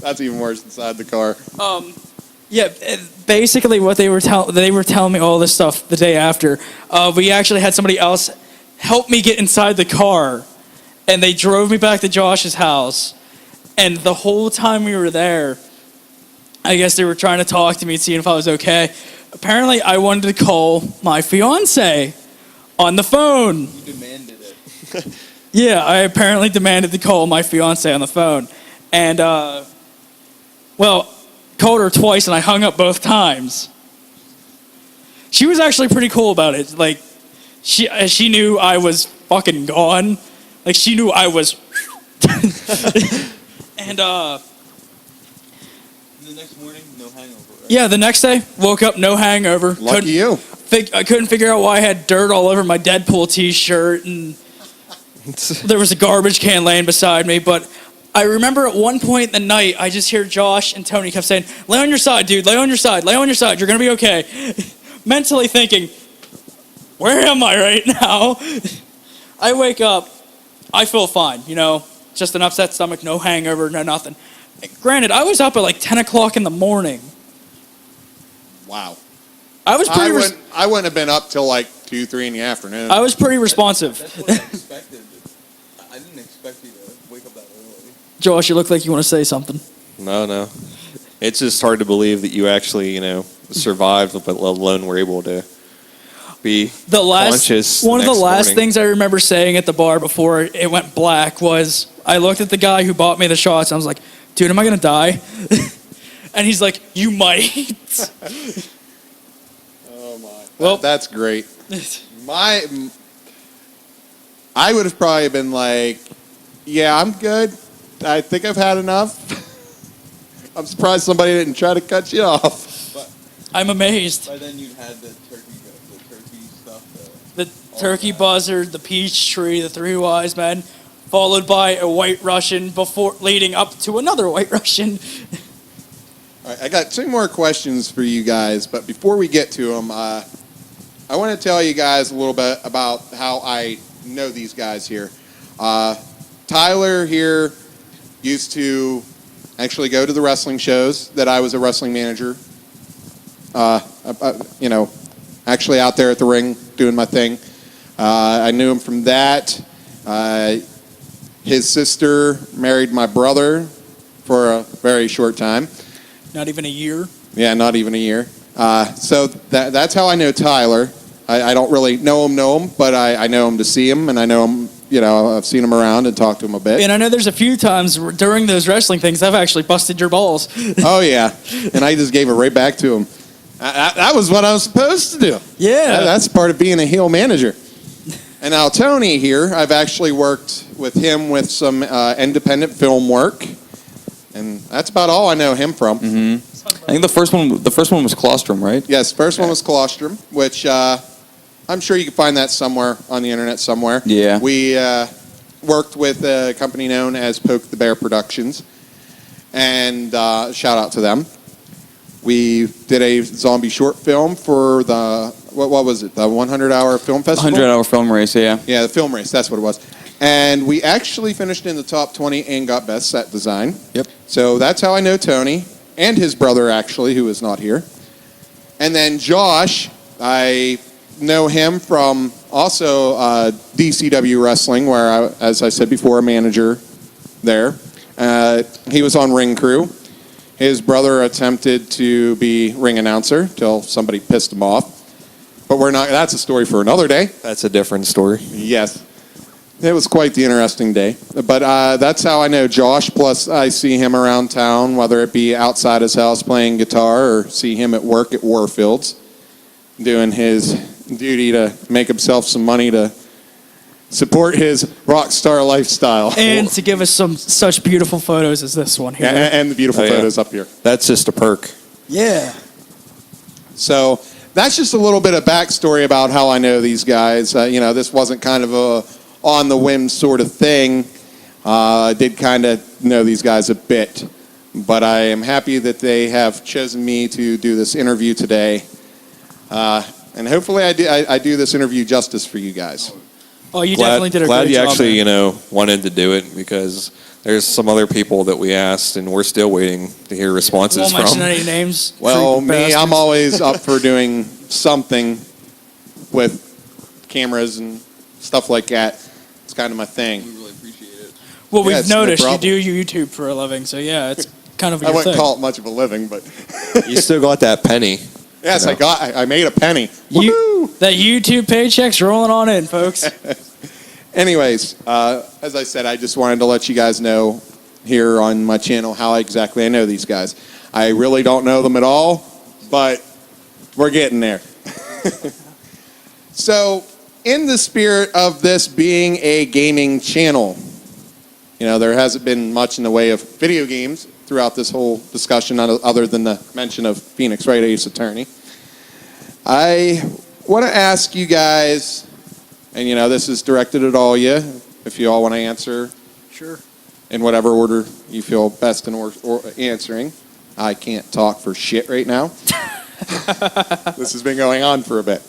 That's even worse inside the car. Yeah, basically what they were telling me all this stuff the day after. We actually had somebody else help me get inside the car, and they drove me back to Josh's house. And the whole time we were there, I guess they were trying to talk to me and seeing if I was okay. apparently I wanted to call my fiance on the phone. You demanded it. Yeah, I apparently demanded to call my fiance on the phone. And, called her twice and I hung up both times. She was actually pretty cool about it. Like, she knew I was fucking gone. Like, she knew I was... And, The next morning, no hangover, right? yeah, the next day, woke up, no hangover. Lucky you. I couldn't figure out why I had dirt all over my Deadpool t-shirt, and there was a garbage can laying beside me. But I remember at one point in the night, I just hear Josh and Tony kept saying, "Lay on your side, dude, lay on your side, lay on your side, you're going to be okay." Mentally thinking, where am I right now? I wake up, I feel fine, just an upset stomach, no hangover, no nothing. Granted, I was up at like 10 o'clock in the morning. Wow. I was pretty. I wouldn't have been up till like 2, 3 in the afternoon. I was pretty responsive. That's what I expected. I didn't expect you to wake up that early. Josh, you look like you want to say something. No. It's just hard to believe that you actually, survived, but let alone were able to be conscious. One of the next last morning. things I remember saying at the bar before it went black was, I looked at the guy who bought me the shots. And I was like, "Dude, am I gonna die?" And he's like, "You might." Oh my. Well- That's great. I would have probably been like, "Yeah, I'm good. I think I've had enough." I'm surprised somebody didn't try to cut you off. I'm amazed. By then, you'd had the turkey stuff. The turkey buzzard, the peach tree, the three wise men, followed by a white Russian before leading up to another white Russian. All right, I got 2 more questions for you guys, but before we get to them, I want to tell you guys a little bit about how I know these guys here. Tyler here used to actually go to the wrestling shows that I was a wrestling manager. Actually out there at the ring doing my thing. I knew him from that. His sister married my brother for a very short time. Not even a year. Yeah, not even a year. So that's how I know Tyler. I don't really know him, but I know him to see him, and I know him, I've seen him around and talked to him a bit. And I know there's a few times during those wrestling things I've actually busted your balls. Oh, yeah. And I just gave it right back to him. That was what I was supposed to do. Yeah. That's part of being a heel manager. And now Tony here, I've actually worked with him with some independent film work. And that's about all I know him from. Mm-hmm. I think the first one was Colostrum, right? Yes, first one was Colostrum, which I'm sure you can find that somewhere on the internet somewhere. Yeah. We worked with a company known as Poke the Bear Productions, and shout out to them. We did a zombie short film for the, what was it, the 100-hour film festival? 100-hour film race, yeah. Yeah, the film race, that's what it was. And we actually finished in the top 20 and got best set design. Yep. So that's how I know Tony, and his brother actually, who is not here. And then Josh, I know him from also DCW Wrestling, where as I said before, a manager there. He was on Ring Crew. His brother attempted to be ring announcer till somebody pissed him off. But that's a story for another day. That's a different story. Yes. It was quite the interesting day. But that's how I know Josh, plus I see him around town, whether it be outside his house playing guitar or see him at work at Warfields, doing his duty to make himself some money to support his rock star lifestyle. And to give us some such beautiful photos as this one here. And the beautiful photos up here. That's just a perk. Yeah. So that's just a little bit of backstory about how I know these guys. This wasn't kind of a on the whim sort of thing. I did kind of know these guys a bit, but I am happy that they have chosen me to do this interview today. And hopefully I do this interview justice for you guys. Oh, you definitely did a great job. Glad you actually, man. wanted to do it, because there's some other people that we asked and we're still waiting to hear responses Won't mention from. any names. Well, Freaking me, bastards. I'm always up for doing something with cameras and stuff like that. It's kind of my thing. We really appreciate it. Well, Yeah, we've it's no noticed you problem. do YouTube for a living, so yeah, it's kind of I your wouldn't thing. call it much of a living, but You still got that penny. Yes, You know? I made a penny. Woohoo! That YouTube paycheck's rolling on in, folks. Anyways, as I said, I just wanted to let you guys know here on my channel how exactly I know these guys. I really don't know them at all, but we're getting there. So, in the spirit of this being a gaming channel, you know, there hasn't been much in the way of video games throughout this whole discussion other than the mention of Phoenix Wright Ace Attorney. I want to ask you guys, and you know, this is directed at all you, if you all want to answer. Sure. In whatever order you feel best in or answering. I can't talk for shit right now. This has been going on for a bit.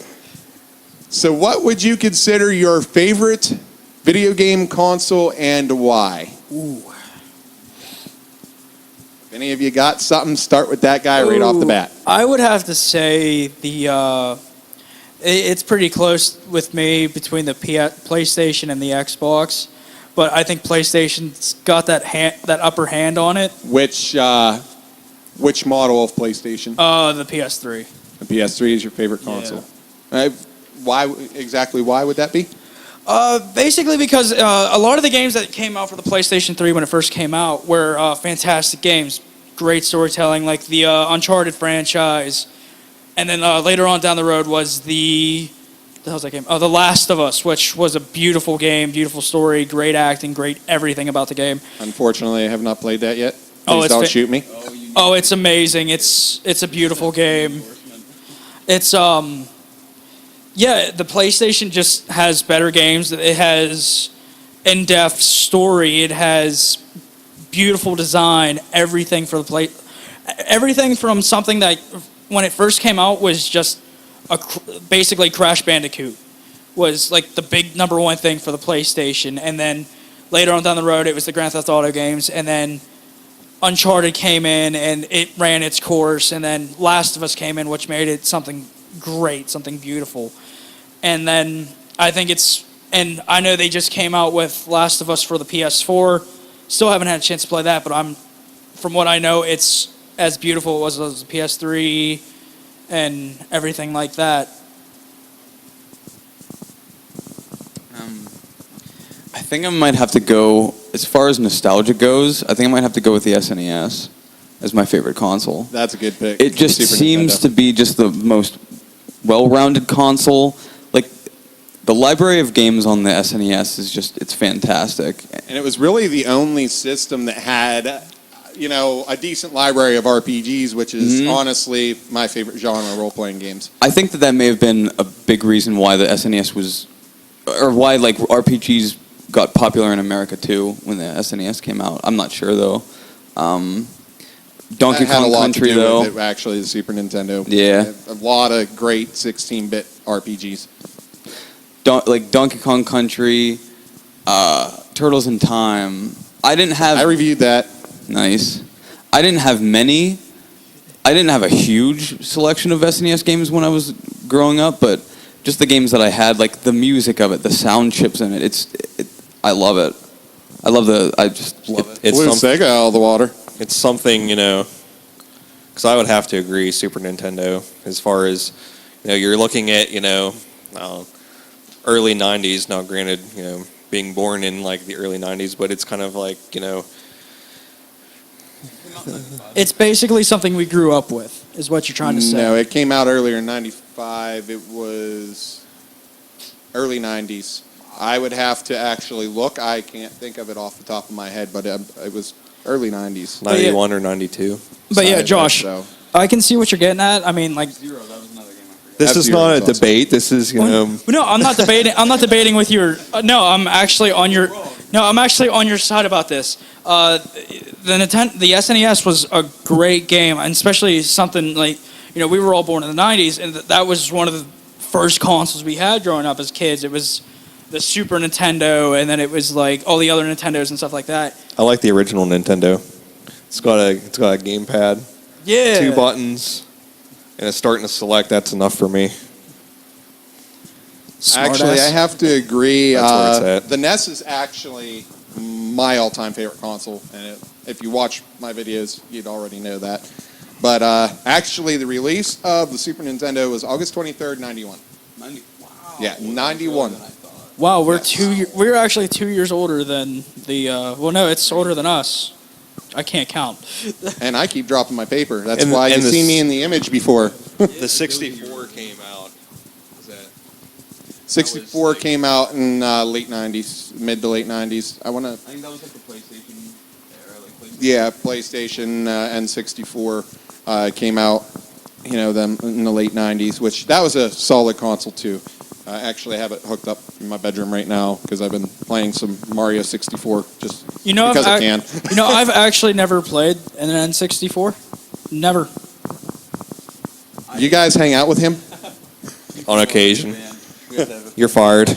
So what would you consider your favorite video game console and why? Ooh. If any of you got something, start with that guy right off the bat. I would have to say it's pretty close with me between the PlayStation and the Xbox, but I think PlayStation's got that upper hand on it. Which model of PlayStation? The PS3. The PS3 is your favorite console. Why would that be? Basically because a lot of the games that came out for the PlayStation 3 when it first came out were fantastic games. Great storytelling, like the Uncharted franchise. And then later on down the road was the hell's that game? Oh, The Last of Us, which was a beautiful game, beautiful story, great acting, great everything about the game. Unfortunately, I have not played that yet. Oh, Please it's don't shoot me. Oh, it's amazing. It's a beautiful game. It's yeah, the PlayStation just has better games. It has in-depth story. It has beautiful design. Everything for the everything from something that when it first came out was just basically Crash Bandicoot was like the big #1 thing for the PlayStation, and then later on down the road it was the Grand Theft Auto games, and then Uncharted came in and it ran its course, and then Last of Us came in, which made it something great, something beautiful. And then I think and I know they just came out with Last of Us for the PS4. Still haven't had a chance to play that, but from what I know, it's as beautiful as the PS3 and everything like that. I think I might have to go, as far as nostalgia goes, I think I might have to go with the SNES as my favorite console. That's a good pick. It just Super seems Nintendo. to be just the most well-rounded console. Like, the library of games on the SNES is just, it's fantastic. And it was really the only system that had, you know, a decent library of RPGs, which is honestly my favorite genre, role-playing games. I think that may have been a big reason why the SNES was, or why, like, RPGs got popular in America, too, when the SNES came out. I'm not sure, though. Donkey That had a Kong lot Country, to do though. with it, actually, the Super Nintendo. Yeah. A lot of great 16-bit RPGs. Like Donkey Kong Country, Turtles in Time. I reviewed that. Nice. I didn't have many. I didn't have a huge selection of SNES games when I was growing up, but just the games that I had, like the music of it, the sound chips in it, I love it. I just love it. It's Blew Sega out of the water. It's something, you know, because I would have to agree, Super Nintendo, as far as, you know, you're looking at, you know, early 90s. Now, granted, you know, being born in, like, the early 90s, but it's kind of like, you know. It's basically something we grew up with, is what you're trying to say. No, it came out earlier in 95. It was early 90s. I would have to actually look. I can't think of it off the top of my head, but it was early 90s. 91 or 92. But yeah, Josh, So. I can see what you're getting at. I mean, like, This is F-Zero not a is awesome. debate. This is, you know. no, I'm not debating. I'm not debating with your. No, I'm actually on your. No, I'm actually on your side about this. The SNES was a great game, and especially something like, you know, we were all born in the '90s, and that was one of the first consoles we had growing up as kids. It was the Super Nintendo, and then it was like all the other Nintendos and stuff like that. I like the original Nintendo. It's got a gamepad, Yeah. 2 buttons, and it's starting to select. That's enough for me. Actually, I have to agree. That's where it's at. The NES is actually my all-time favorite console, and if you watch my videos, you'd already know that. But actually, the release of the Super Nintendo was August 23rd, 91. Wow. Yeah, 91. Wow, we're actually 2 years older than the. Well, no, it's older than us. I can't count. And I keep dropping my paper. That's And- why and you've the seen me in the image before. The 64 came out. Was that 64 came out in late 90s, mid to late 90s. I want to. I think that was like the PlayStation era, like PlayStation. Yeah, PlayStation and 64 came out, them in the late 90s, which that was a solid console too. I actually have it hooked up in my bedroom right now because I've been playing some Mario 64 just because I can. I've actually never played an N64. Never. You guys hang out with him? on occasion? You're fired.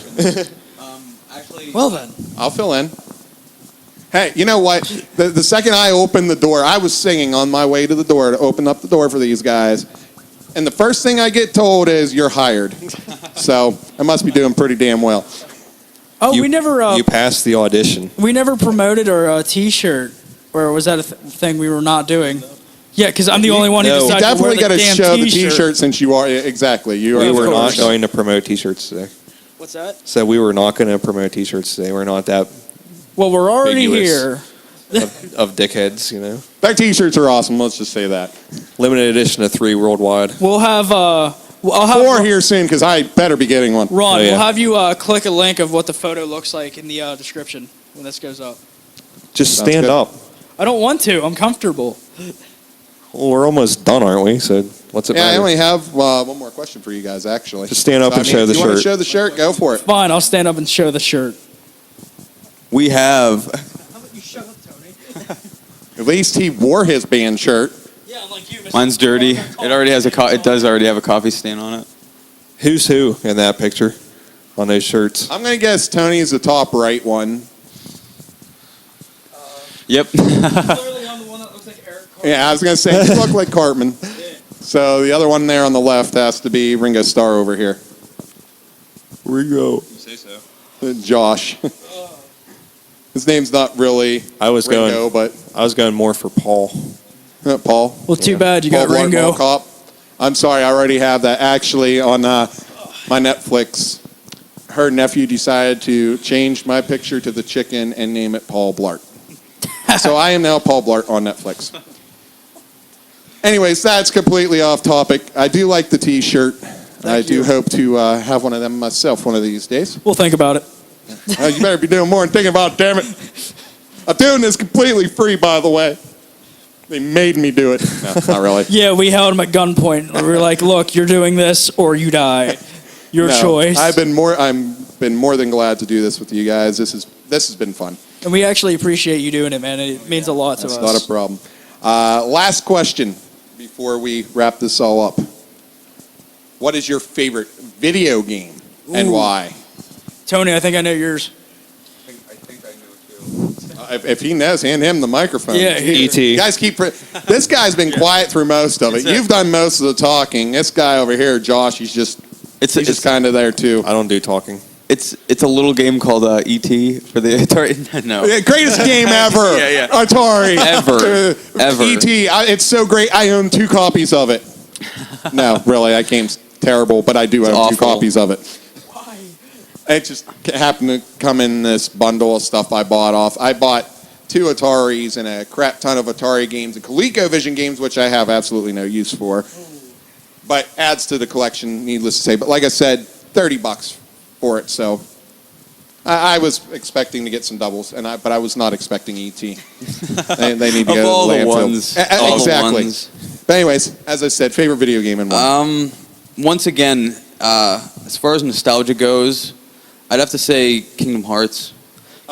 Actually, Well then. I'll fill in. Hey, you know what? The second I opened the door, I was singing on my way to the door to open up the door for these guys. And the first thing I get told is, you're hired. So I must be doing pretty damn well. Oh, You- we never. You passed the audition. We never promoted our T-shirt, or was that a thing we were not doing? Yeah, because I'm the only one who No. You decided definitely to got wear to the damn show the T-shirt. T-shirt since you are exactly. You are. We of were not course. going to promote T-shirts today. What's that? So we were not going to promote T-shirts today. We're not that Well, we're already Ambiguous. here. of dickheads, you know. Their T-shirts are awesome. Let's just say that. Limited edition of 3 worldwide. We'll have. I'll have 4 here soon because I better be getting one. Ron, Oh, yeah. we'll have you click a link of what the photo looks like in the description when this goes up. Just Sounds stand good. up. I don't want to. I'm comfortable. Well, we're almost done, aren't we? So what's it Yeah, I matter? only have one more question for you guys, actually. Just stand up and show the if you want to shirt. show the shirt, go for it. Fine, I'll stand up and show the shirt. we have. How about you show it, Tony? At least he wore his band shirt. Yeah, like you. Mr. Mine's dirty. It already has it does already have a coffee stain on it. Who's who in that picture on those shirts? I'm going to guess Tony's the top right one. Yep. Clearly, I'm the one that looks like Eric Carter. Yeah, I was going to say, you look like Cartman. So the other one there on the left has to be Ringo Starr over here. Ringo. Say so. Josh. His name's not really I was Ringo, going more for Paul. but Paul. Well, too bad you got Paul Blart Ringo. Mall Cop. I'm sorry, I already have that. Actually, on my Netflix, her nephew decided to change my picture to the chicken and name it Paul Blart. So I am now Paul Blart on Netflix. Anyways, that's completely off topic. I do like the T-shirt. I do hope to have one of them myself one of these days. We'll think about it. You better be doing more than thinking about it, damn it. I'm doing this completely free, by the way. They made me do it. No, not really. Yeah, we held him at gunpoint. We were like, "Look, you're doing this, or you die. Your No, choice." I'm been more than glad to do this with you guys. This has been fun. And we actually appreciate you doing it, man. It means a lot to That's us. not a problem. Last question before we wrap this all up. What is your favorite video game and Ooh. why? Tony, I think I know yours. I think I know too. If he knows, hand him the microphone. Yeah, here. E.T. You guys this guy's been quiet through most of it. You've done most of the talking. This guy over here, Josh, he's just kind of there too. I don't do talking. It's a little game called E.T. for the Atari. No. Yeah, greatest game ever. Yeah. Atari. Ever. E.T. It's so great. I own 2 copies of it. No, really, that game's terrible, but I do own 2 awful. copies of it. Why? It just happened to come in this bundle of stuff I bought off. I bought 2 Ataris and a crap ton of Atari games and ColecoVision games, which I have absolutely no use for. But adds to the collection, needless to say. But like I said, $30 for it. So I was expecting to get some doubles, but I was not expecting ET. They need to Of go all to the landfill. ones. All the Exactly. ones. But anyways, as I said, favorite video game and why. Once again, as far as nostalgia goes, I'd have to say Kingdom Hearts.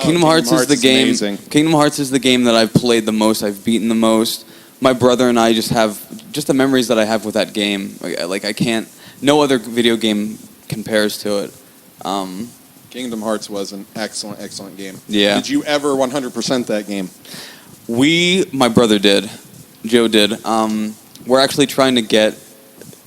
Kingdom Hearts is the game. Amazing. Kingdom Hearts is the game that I've played the most. I've beaten the most. My brother and I just have the memories that I have with that game. Like I can't. No other video game compares to it. Kingdom Hearts was an excellent, excellent game. Yeah. Did you ever 100% that game? My brother did. Joe did. We're actually trying to get.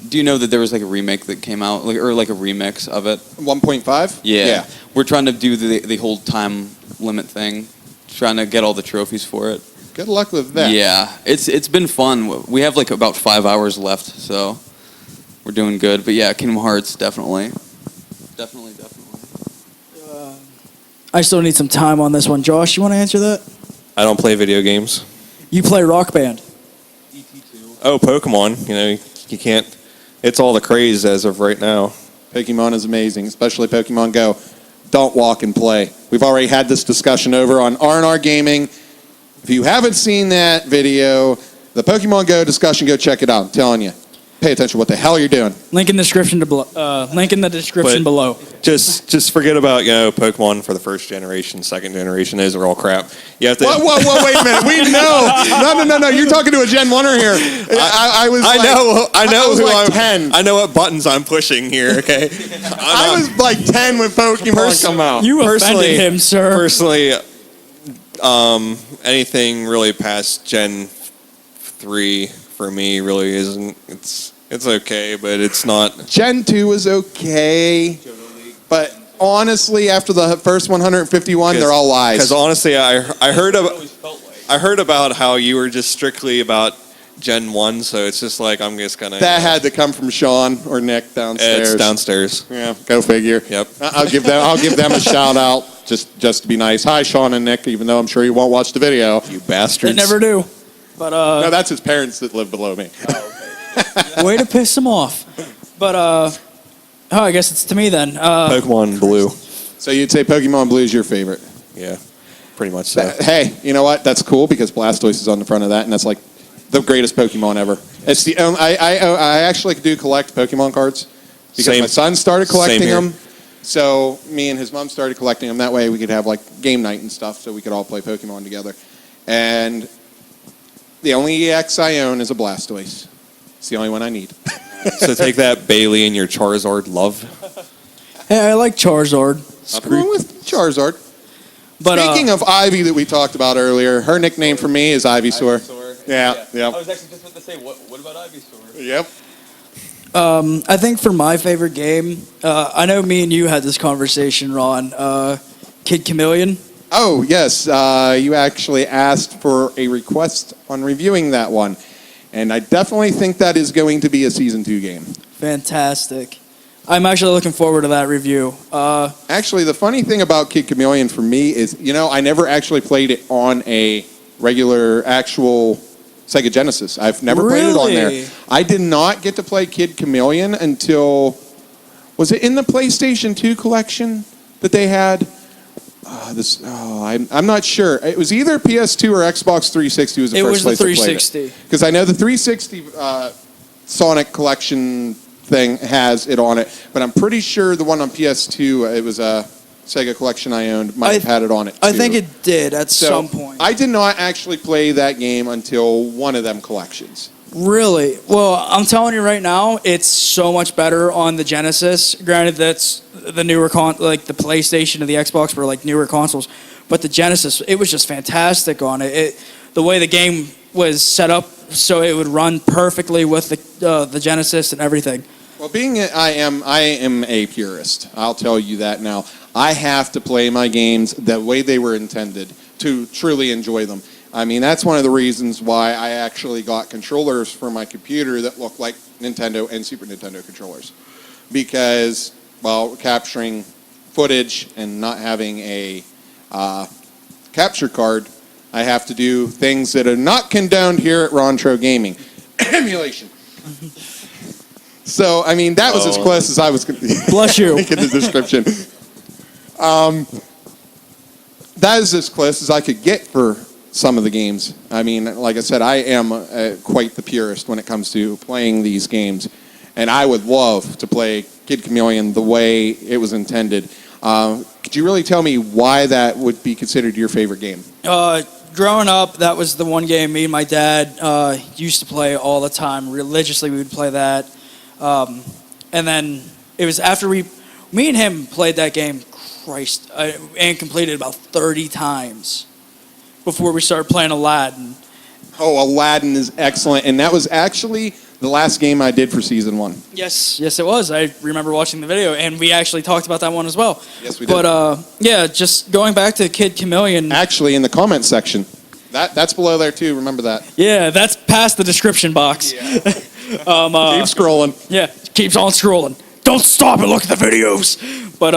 Do you know that there was like a remake that came out, or like a remix of it? 1.5? Yeah. We're trying to do the whole time limit thing, trying to get all the trophies for it. good luck with that. Yeah, it's been fun. We have like about 5 hours left, so we're doing good. But yeah, Kingdom Hearts definitely. I still need some time on this one. Josh, you want to answer that? I don't play video games. You play Rock Band. Oh, Pokemon. You know, you can't. It's all the craze as of right now. Pokemon is amazing, especially Pokemon Go. Don't walk and play. We've already had this discussion over on R&R Gaming. If you haven't seen that video, the Pokemon Go discussion, go check it out. I'm telling you. Pay attention to what the hell you're doing. Link in the description below. Just forget about Pokemon for the first generation, second generation. Those are all crap. You have to. Whoa, wait a minute. We know. No. You're talking to a Gen 1er here. I know what buttons I'm pushing here. Okay. I was like 10 when Pokemon come out. You offended him, sir. Personally, anything really past Gen 3 for me really isn't. It's okay, but it's not. Gen 2 is okay, but honestly, after the first 151, they're all lies. Because honestly, I heard about how you were just strictly about Gen 1, so it's just like I'm just gonna. That had to come from Sean or Nick downstairs. It's downstairs. Yeah, go figure. Yep. I'll give them a shout out just to be nice. Hi, Sean and Nick. Even though I'm sure you won't watch the video, You bastards. They never do. But no, that's his parents that live below me. way to piss him off. But I guess it's to me then. Pokemon Blue. So you'd say Pokemon Blue is your favorite? Yeah, pretty much so. Hey, you know what? That's cool because Blastoise is on the front of that, and that's like the greatest Pokemon ever. It's the I actually do collect Pokemon cards because my son started collecting them. So me and his mom started collecting them. That way we could have like game night and stuff, so we could all play Pokemon together. And the only EX I own is a Blastoise. It's the only one I need. So take that, Bailey, and your Charizard love. Hey, I like Charizard. Nothing wrong with Charizard. But Speaking of Ivy that we talked about earlier, her nickname for me is Ivysaur. Yeah. I was actually just about to say, what about Ivysaur? Yep. I think for my favorite game, I know me and you had this conversation, Ron. Kid Chameleon. Oh, yes. You actually asked for a request on reviewing that one. And I definitely think that is going to be a Season 2 game. Fantastic. I'm actually looking forward to that review. Actually, the funny thing about Kid Chameleon for me is, I never actually played it on a regular, actual Sega Genesis. I've never played it on there. I did not get to play Kid Chameleon until, was it in the PlayStation 2 collection that they had? I'm not sure. It was either PS2 or Xbox 360 was the first place I played it. It was the 360. Because I know the 360 Sonic collection thing has it on it, but I'm pretty sure the one on PS2, it was a Sega collection I owned, might have had it on it too. I think it did at some point. I did not actually play that game until one of them collections. Really? Well, I'm telling you right now, it's so much better on the Genesis. Granted, that's the newer like the PlayStation and the Xbox were like newer consoles, but the Genesis, it was just fantastic on it. The way the game was set up, so it would run perfectly with the Genesis and everything. Well, I am a purist. I'll tell you that now. I have to play my games the way they were intended to truly enjoy them. I mean, that's one of the reasons why I actually got controllers for my computer that look like Nintendo and Super Nintendo controllers. Because, well, capturing footage and not having a capture card, I have to do things that are not condoned here at Rontro Gaming. Emulation. So, I mean, that was as close as I was going to Bless you. make in the description. That is as close as I could get for some of the games. I mean, like I said, I am quite the purist when it comes to playing these games. And I would love to play Kid Chameleon the way it was intended. Could you really tell me why that would be considered your favorite game? Growing up, that was the one game me and my dad used to play all the time. Religiously, we would play that. And then it was after me and him played that game, and completed about 30 times before we started playing Aladdin. Oh, Aladdin is excellent. And that was actually the last game I did for Season 1. Yes, it was. I remember watching the video, and we actually talked about that one as well. Yes, we did. But, yeah, just going back to Kid Chameleon. Actually, in the comment section. That's below there too. Remember that. Yeah, that's past the description box. Keep scrolling. Yeah, keeps on scrolling. Don't stop and look at the videos. But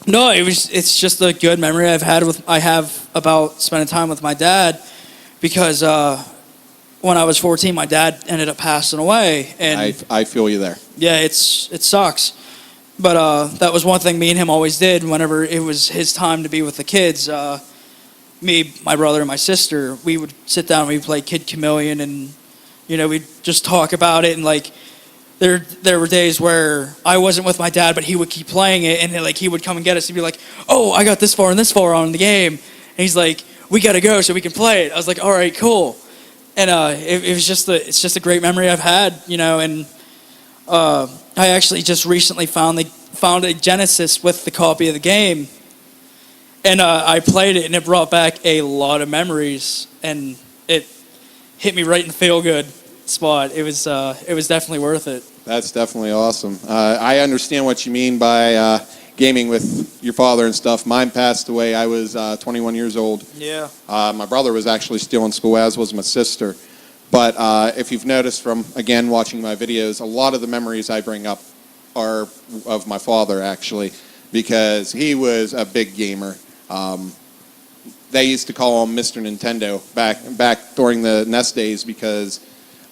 no, it's just a good memory I have about spending time with my dad, because when I was 14, my dad ended up passing away, and I feel you there. yeah, it sucks. But that was one thing me and him always did whenever it was his time to be with the kids. Me, my brother, and my sister, we would sit down and we'd play Kid Chameleon, and we'd just talk about it. And like, there were days where I wasn't with my dad, but he would keep playing it, and like he would come and get us and be like, "Oh, I got this far and this far on the game," and he's like, "We gotta go so we can play it." I was like, "All right, cool." And it's just a great memory I've had, and I actually just recently found a Genesis with the copy of the game, and I played it, and it brought back a lot of memories, and it hit me right in the feel good spot. It was definitely worth it. That's definitely awesome. I understand what you mean by gaming with your father and stuff. Mine passed away. I was 21 years old. Yeah. My brother was actually still in school, as was my sister. But if you've noticed from, again, watching my videos, a lot of the memories I bring up are of my father, actually, because he was a big gamer. They used to call him Mr. Nintendo back during the NES days, because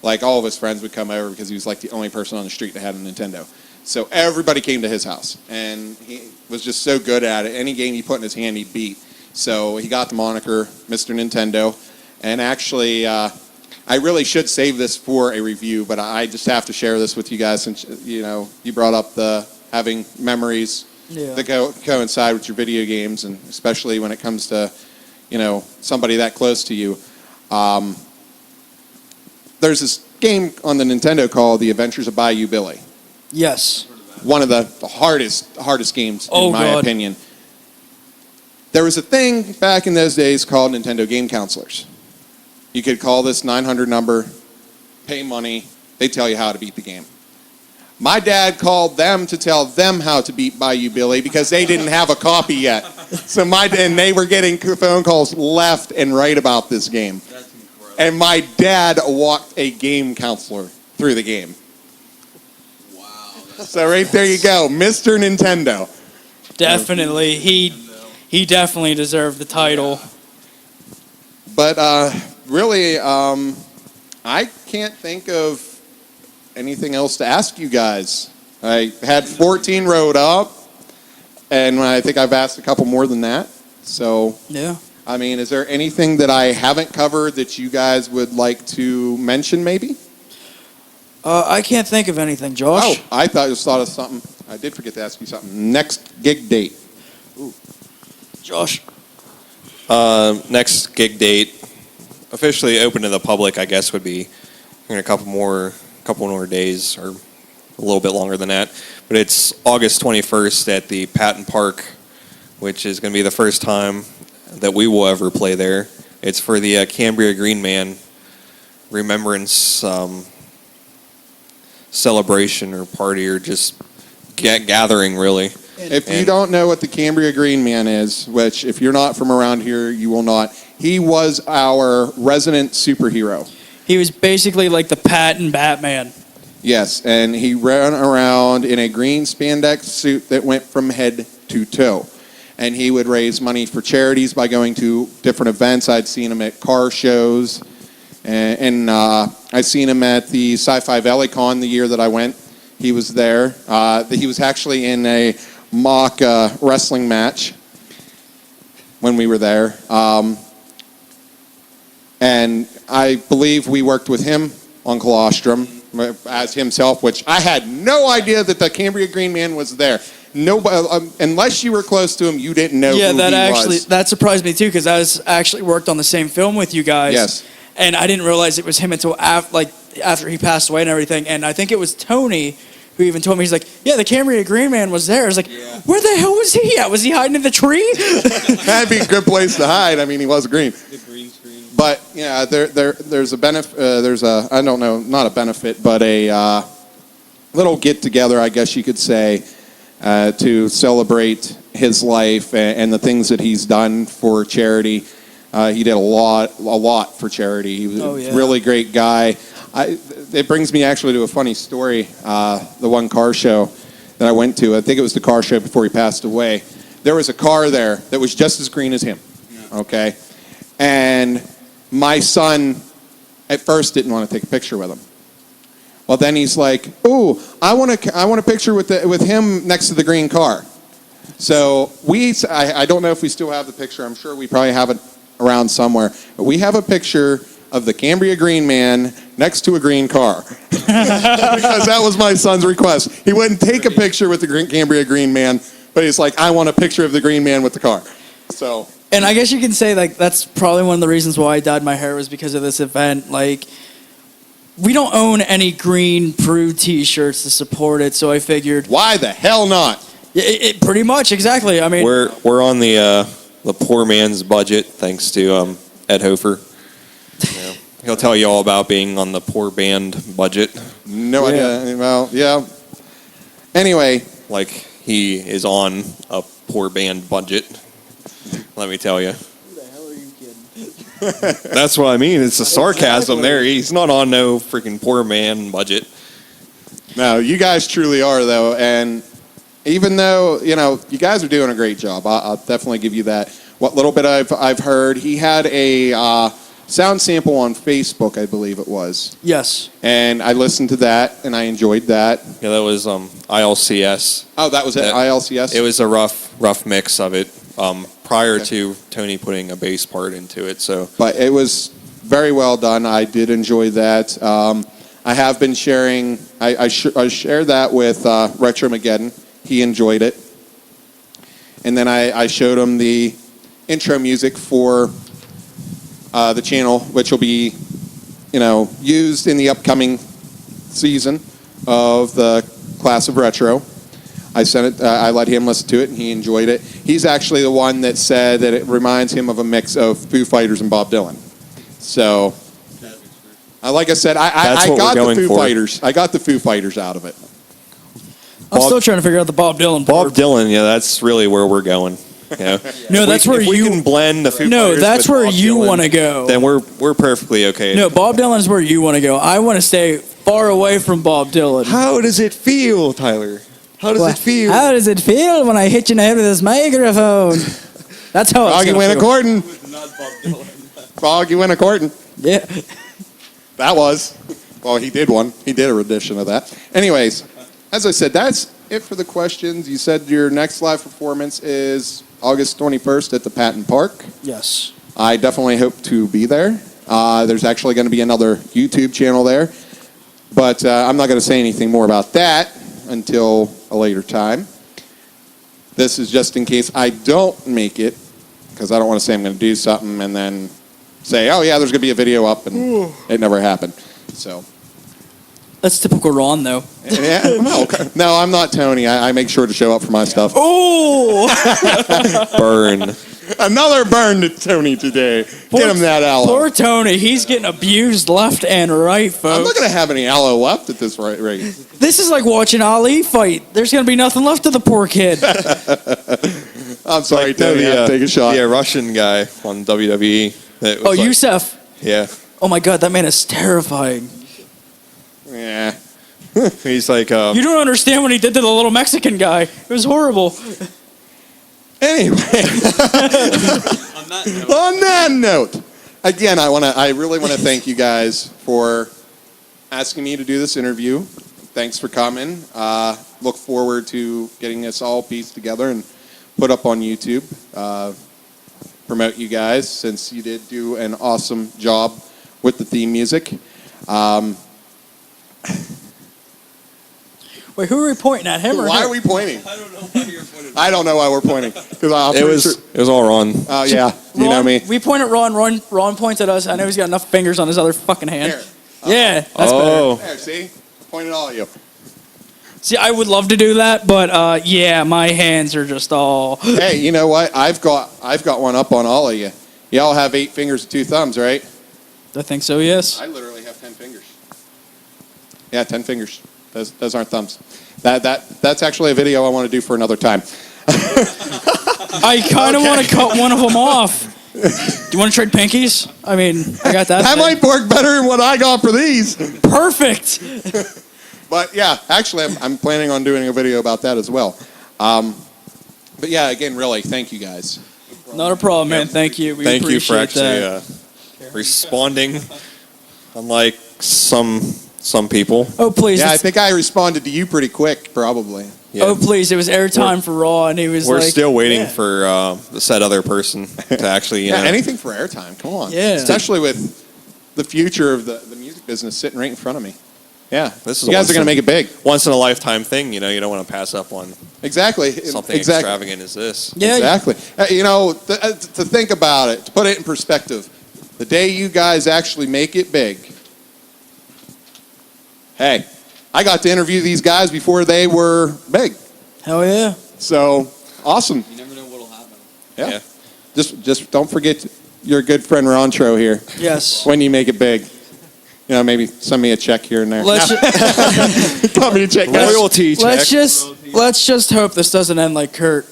like all of his friends would come over because he was like the only person on the street that had a Nintendo. So everybody came to his house, and he was just so good at it. Any game he put in his hand, he beat. So he got the moniker Mr. Nintendo. And actually, I really should save this for a review, but I just have to share this with you guys since you brought up the having memories that coincide with your video games, and especially when it comes to somebody that close to you. There's this game on the Nintendo called The Adventures of Bayou Billy. Yes. One of the hardest games in my God. opinion. There was a thing back in those days called Nintendo Game Counselors. You could call this 900 number, pay money, they tell you how to beat the game. My dad called them to tell them how to beat Bayou Billy because they didn't have a copy yet. So and they were getting phone calls left and right about this game. That's incredible. And my dad walked a game counselor through the game. Wow. So right there you go, Mr. Nintendo. Definitely. He definitely deserved the title. But really, I can't think of anything else to ask you guys. I had 14 wrote up, and I think I've asked a couple more than that. So, Yeah. I mean, is there anything that I haven't covered that you guys would like to mention, maybe? I can't think of anything, Josh. Oh, I just thought of something. I did forget to ask you something. Next gig date. Josh. Next gig date, officially open to the public, I guess, would be in a couple more days, or a little bit longer than that. But it's August 21st at the Patton Park, which is going to be the first time that we will ever play there. It's for the Cambria Green Man remembrance celebration or party, or just gathering, really. If you don't know what the Cambria Green Man is, which if you're not from around here, you will not, he was our resident superhero. He was basically like the Patton Batman. Yes, and he ran around in a green spandex suit that went from head to toe. And he would raise money for charities by going to different events. I'd seen him at car shows, and I seen him at the Sci-Fi Valley-Con the year that I went. He was there. He was actually in a mock wrestling match when we were there. And I believe we worked with him on Colostrum as himself, which I had no idea that the Cambria Green Man was there. Nobody, unless you were close to him, you didn't know who he was. That surprised me too, because I was actually worked on the same film with you guys. Yes. And I didn't realize it was him until after he passed away and everything. And I think it was Tony who even told me, he's like, yeah, the Cambria Green Man was there. I was like, where the hell was he at? Was he hiding in the tree? That'd be a good place to hide. I mean, he was green. The green screen. But yeah, there's a benefit. There's a, I don't know, not a benefit, but a little get together, I guess you could say, to celebrate his life and the things that he's done for charity. He did a lot for charity. He was a really great guy. It brings me actually to a funny story. The one car show that I went to, I think it was the car show before he passed away. There was a car there that was just as green as him. Okay, and my son at first didn't want to take a picture with him. Well, then he's like, "Ooh, I want a picture with him next to the green car." So I don't know if we still have the picture. I'm sure we probably have it around somewhere. But we have a picture of the Cambria Green Man next to a green car. Because that was my son's request. He wouldn't take a picture with the Cambria Green Man, but he's like, I want a picture of the Green Man with the car. So. And I guess you can say like that's probably one of the reasons why I dyed my hair was because of this event. Like, we don't own any green Prude t-shirts to support it, so I figured. Why the hell not? It pretty much, exactly. I mean, we're on the poor man's budget, thanks to Ed Hofer. Yeah. He'll tell you all about being on the poor band budget. No idea. Well, yeah. Anyway, like he is on a poor band budget. Let me tell you. Who the hell are you kidding? That's what I mean. It's a sarcasm there. He's not on no freaking poor man budget. No, you guys truly are, though. And even though, you guys are doing a great job, I'll definitely give you that. What little bit I've heard, he had a sound sample on Facebook, I believe it was. Yes. And I listened to that, and I enjoyed that. Yeah, that was ILCS. Oh, that was it, ILCS? It was a rough mix of it prior to Tony putting a bass part into it. So, but it was very well done. I did enjoy that. I have been sharing. I shared that with Retromageddon. He enjoyed it, and then I showed him the intro music for the channel, which will be, used in the upcoming season of the Class of Retro. I sent it. I let him listen to it, and he enjoyed it. He's actually the one that said that it reminds him of a mix of Foo Fighters and Bob Dylan. So, like I said, I got the Foo Fighters. I got the Foo Fighters out of it. I'm still trying to figure out the Bob Dylan part. Bob Dylan, yeah, that's really where we're going. No, that's where if we can blend the Foo No, Fighters that's with where Bob you Dylan, want to go. Then we're perfectly okay. No, Bob Dylan is where you want to go. I want to stay far away from Bob Dylan. How does it feel, Tyler? How does it feel? How does it feel when I hit you in the head with this microphone? That's how it's Foggy going went to a courting. Foggy went a courting. Yeah. That was. Well, he did one. He did a rendition of that. Anyways, as I said, that's it for the questions. You said your next live performance is August 21st at the Patton Park. Yes. I definitely hope to be there. There's actually going to be another YouTube channel there. But I'm not going to say anything more about that until a later time. This is just in case I don't make it, because I don't want to say I'm going to do something and then say, oh yeah, there's going to be a video up, and it never happened. So That's typical Ron, though. yeah, no, I'm not Tony. I make sure to show up for my stuff. Oh! Burn. Another burn to Tony today. Get him that aloe. Poor Tony. He's getting abused left and right, folks. I'm not going to have any aloe left at this rate. This is like watching Ali fight. There's going to be nothing left of the poor kid. I'm sorry, Tony. I have to take a shot. Yeah, Russian guy on WWE. That was Yusef. Yeah. Oh, my God. That man is terrifying. Yeah. He's like... You don't understand what he did to the little Mexican guy. It was horrible. Anyway, on that note, again, I really want to thank you guys for asking me to do this interview. Thanks for coming. Look forward to getting this all pieced together and put up on YouTube. Promote you guys, since you did do an awesome job with the theme music. Wait, who are we pointing at? Him or Why him? are we pointing? I don't know why you're pointing. I don't know why we're pointing. It was all Ron. Oh, yeah. You know Ron, me. We point at Ron. Ron points at us. I know he's got enough fingers on his other fucking hand. Here. Yeah, that's better. There, see? Point at all of you. See, I would love to do that, but yeah, my hands are just all. Hey, you know what? I've got one up on all of you. You all have 8 fingers and 2 thumbs, right? I think so. Yes. I literally have 10 fingers. Yeah, 10 fingers. Those aren't thumbs. That's actually a video I want to do for another time. I kind of want to cut one of them off. you want to trade pinkies? I mean, I got that. That thing. might work better than what I got for these. Perfect. But yeah, actually, I'm planning on doing a video about that as well. But yeah, again, really, thank you guys. Not a problem, man. Thank you. We Thank you for appreciate actually that. responding, unlike some people. Oh please. Yeah, I it's- think I responded to you pretty quick, probably. Yeah. Oh please. It was airtime for Raw, and he was We're like, still waiting yeah. for the said other person to actually, you Yeah, know. anything for airtime. Come on. Yeah. Especially with the future of the music business sitting right in front of me. Yeah. This is You guys are going to make it big. once in a lifetime thing. You know, you don't want to pass up on Exactly. something exactly. extravagant as this. Yeah. Exactly. You know, to think about it, to put it in perspective, the day you guys actually make it big, hey, I got to interview these guys before they were big. Hell yeah. So, awesome. You never know what'll happen. Yeah. Yeah. Just don't forget your good friend Rontro here Yes. when you make it big. You know, maybe send me a check here and there. Let's ju- Cut me a check, guys. Royalty check. let's just hope this doesn't end like Kurt.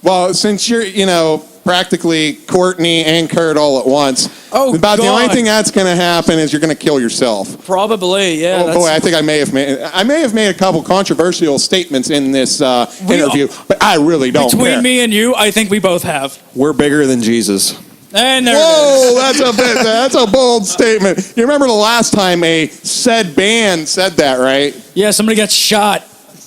Well, since you're, you know, practically Courtney and Kurt all at once, Oh, about the God. only thing that's going to happen is you're going to kill yourself. Probably, yeah. Oh boy, I think I may have made a couple controversial statements in this interview, but I really don't between care. me and you, I think we both have. We're bigger than Jesus. And there it Whoa, that's a bold statement. You remember the last time a said band said that, right? is. Yeah, somebody got shot.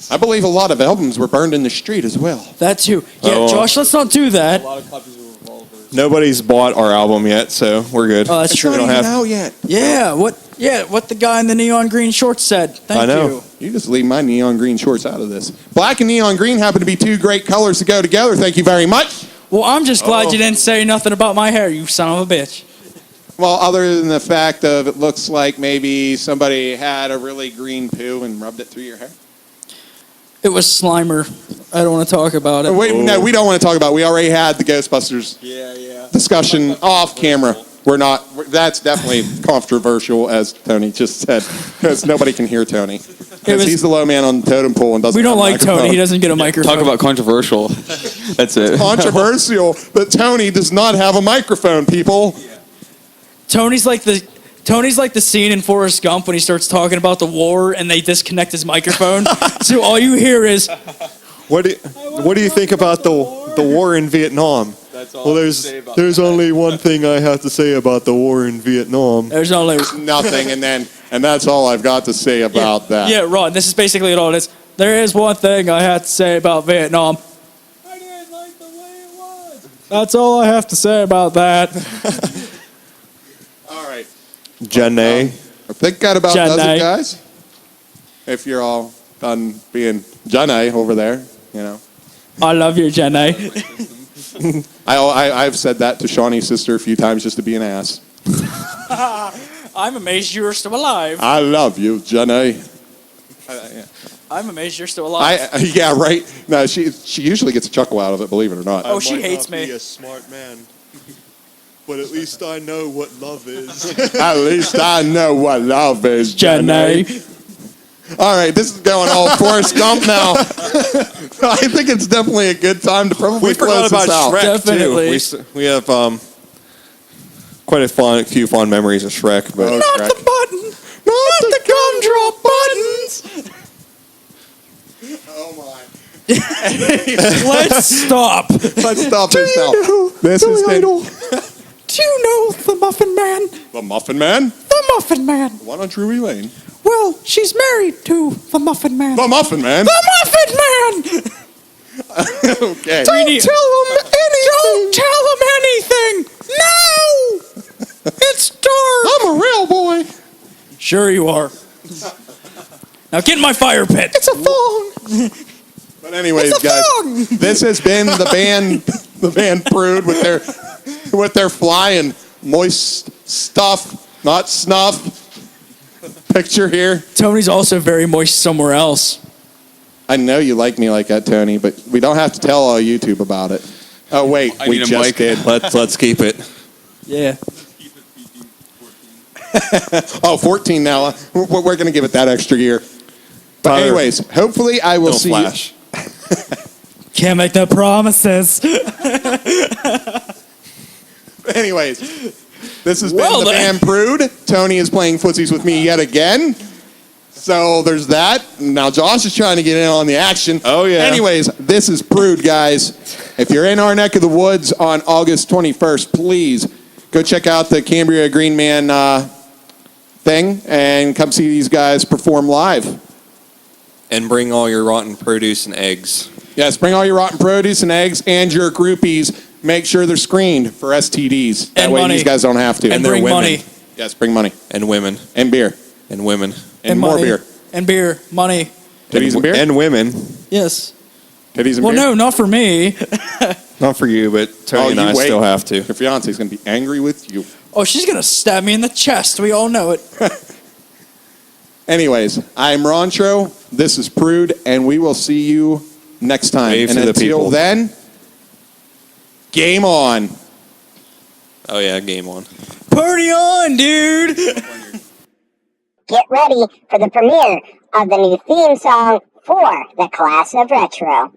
I believe a lot of albums were burned in the street as well. That too. Yeah, Oh. Josh, let's not do that. A lot of copies of revolvers. Nobody's bought our album yet, so we're good. Oh, that's It's true. not don't even have- out yet. Yeah, what the guy in the neon green shorts said. Thank I know. you. You just leave my neon green shorts out of this. Black and neon green happen to be two great colors to go together. Thank you very much. Well, I'm just glad Oh. you didn't say nothing about my hair, you son of a bitch. Well, other than the fact of it looks like maybe somebody had a really green poo and rubbed it through your hair. It was Slimer. I don't want to talk about it. Wait, no, we don't want to talk about it. We already had the Ghostbusters discussion off camera. We're not. That's definitely controversial, as Tony just said, because nobody can hear Tony. Because he's the low man on the totem pole and doesn't. We don't have a like Tony. microphone. He doesn't get a microphone. Talk about controversial. That's it. Controversial, but Tony does not have a microphone. People. Tony's like the scene in Forrest Gump when he starts talking about the war and they disconnect his microphone. So all you hear is, What do you think about the war in Vietnam? That's all Well, I have to say about there's that. only one thing I have to say about the war in Vietnam. there's only... Nothing, and that's all I've got to say about that. Yeah, Ron, this is basically all it is. There is one thing I have to say about Vietnam. I didn't like the way it was. That's all I have to say about that. All right. Janae. I think that about does Janai. it, guys. If you're all done being Janai over there, you know. I love you, Jenny. I've said that to Shawnee's sister a few times just to be an ass. I'm amazed you're still alive. I love you, Janai. I'm amazed you're still alive. Yeah, right. No, she usually gets a chuckle out of it, believe it or not. Oh, she hates me. Be a smart man, but at least I know what love is. At least I know what love is, Jenny. Janai. All right, this is going all Forrest Gump now. I think it's definitely a good time to probably We forgot close this about out. Shrek Definitely. too. We have quite a few fond memories of Shrek, but Oh, Shrek. button. Not the gumdrop buttons. Oh my. Let's stop. Let's stop this now. This has been Do you know the Muffin Man? the Muffin Man. The Muffin Man. The one on Drury Lane. Well, she's married to the Muffin Man. The Muffin Man. The Muffin Man! Okay. Don't tell him anything! Don't tell him anything! No! It's dark! I'm a real boy. Sure you are. Now get in my fire pit. It's a thong. But anyways, It's a guys, thong. this has been the band Prude with their flying moist stuff, not snuff. Picture here. Tony's also very moist somewhere else. I know you like me like that, Tony, but we don't have to tell all YouTube about it. Oh wait, I we need a just mic. did. let's keep it. Yeah. Oh, 14 now. We're going to give it that extra year. But Tyler, anyways, hopefully I will Don't see flash. Can't make no promises. Anyways, this has Well been the then. band Prude. Tony is playing footsies with me yet again. So there's that. Now Josh is trying to get in on the action. Oh, yeah. Anyways, this is Prude, guys. If you're in our neck of the woods on August 21st, please go check out the Cambria Green Man thing and come see these guys perform live. And bring all your rotten produce and eggs. Yes, bring all your rotten produce and eggs and your groupies. Make sure they're screened for STDs. That And way money. these guys don't have to. And they're bring women. money. Yes, bring money. And women. And beer. And women. And more money. beer. And beer. Money. Titties and beer? And women. Yes. Titties and Well, beer? no, not for me. Not for you, but Tony and you I wait. still have to. Your fiance's going to be angry with you. Oh, she's going to stab me in the chest. We all know it. Anyways, I'm Rontro. This is Prude, and we will see you next time. Wave and to the until people. then, game on. Oh, yeah, game on. Party on, dude. Get ready for the premiere of the new theme song for the Class of Retro.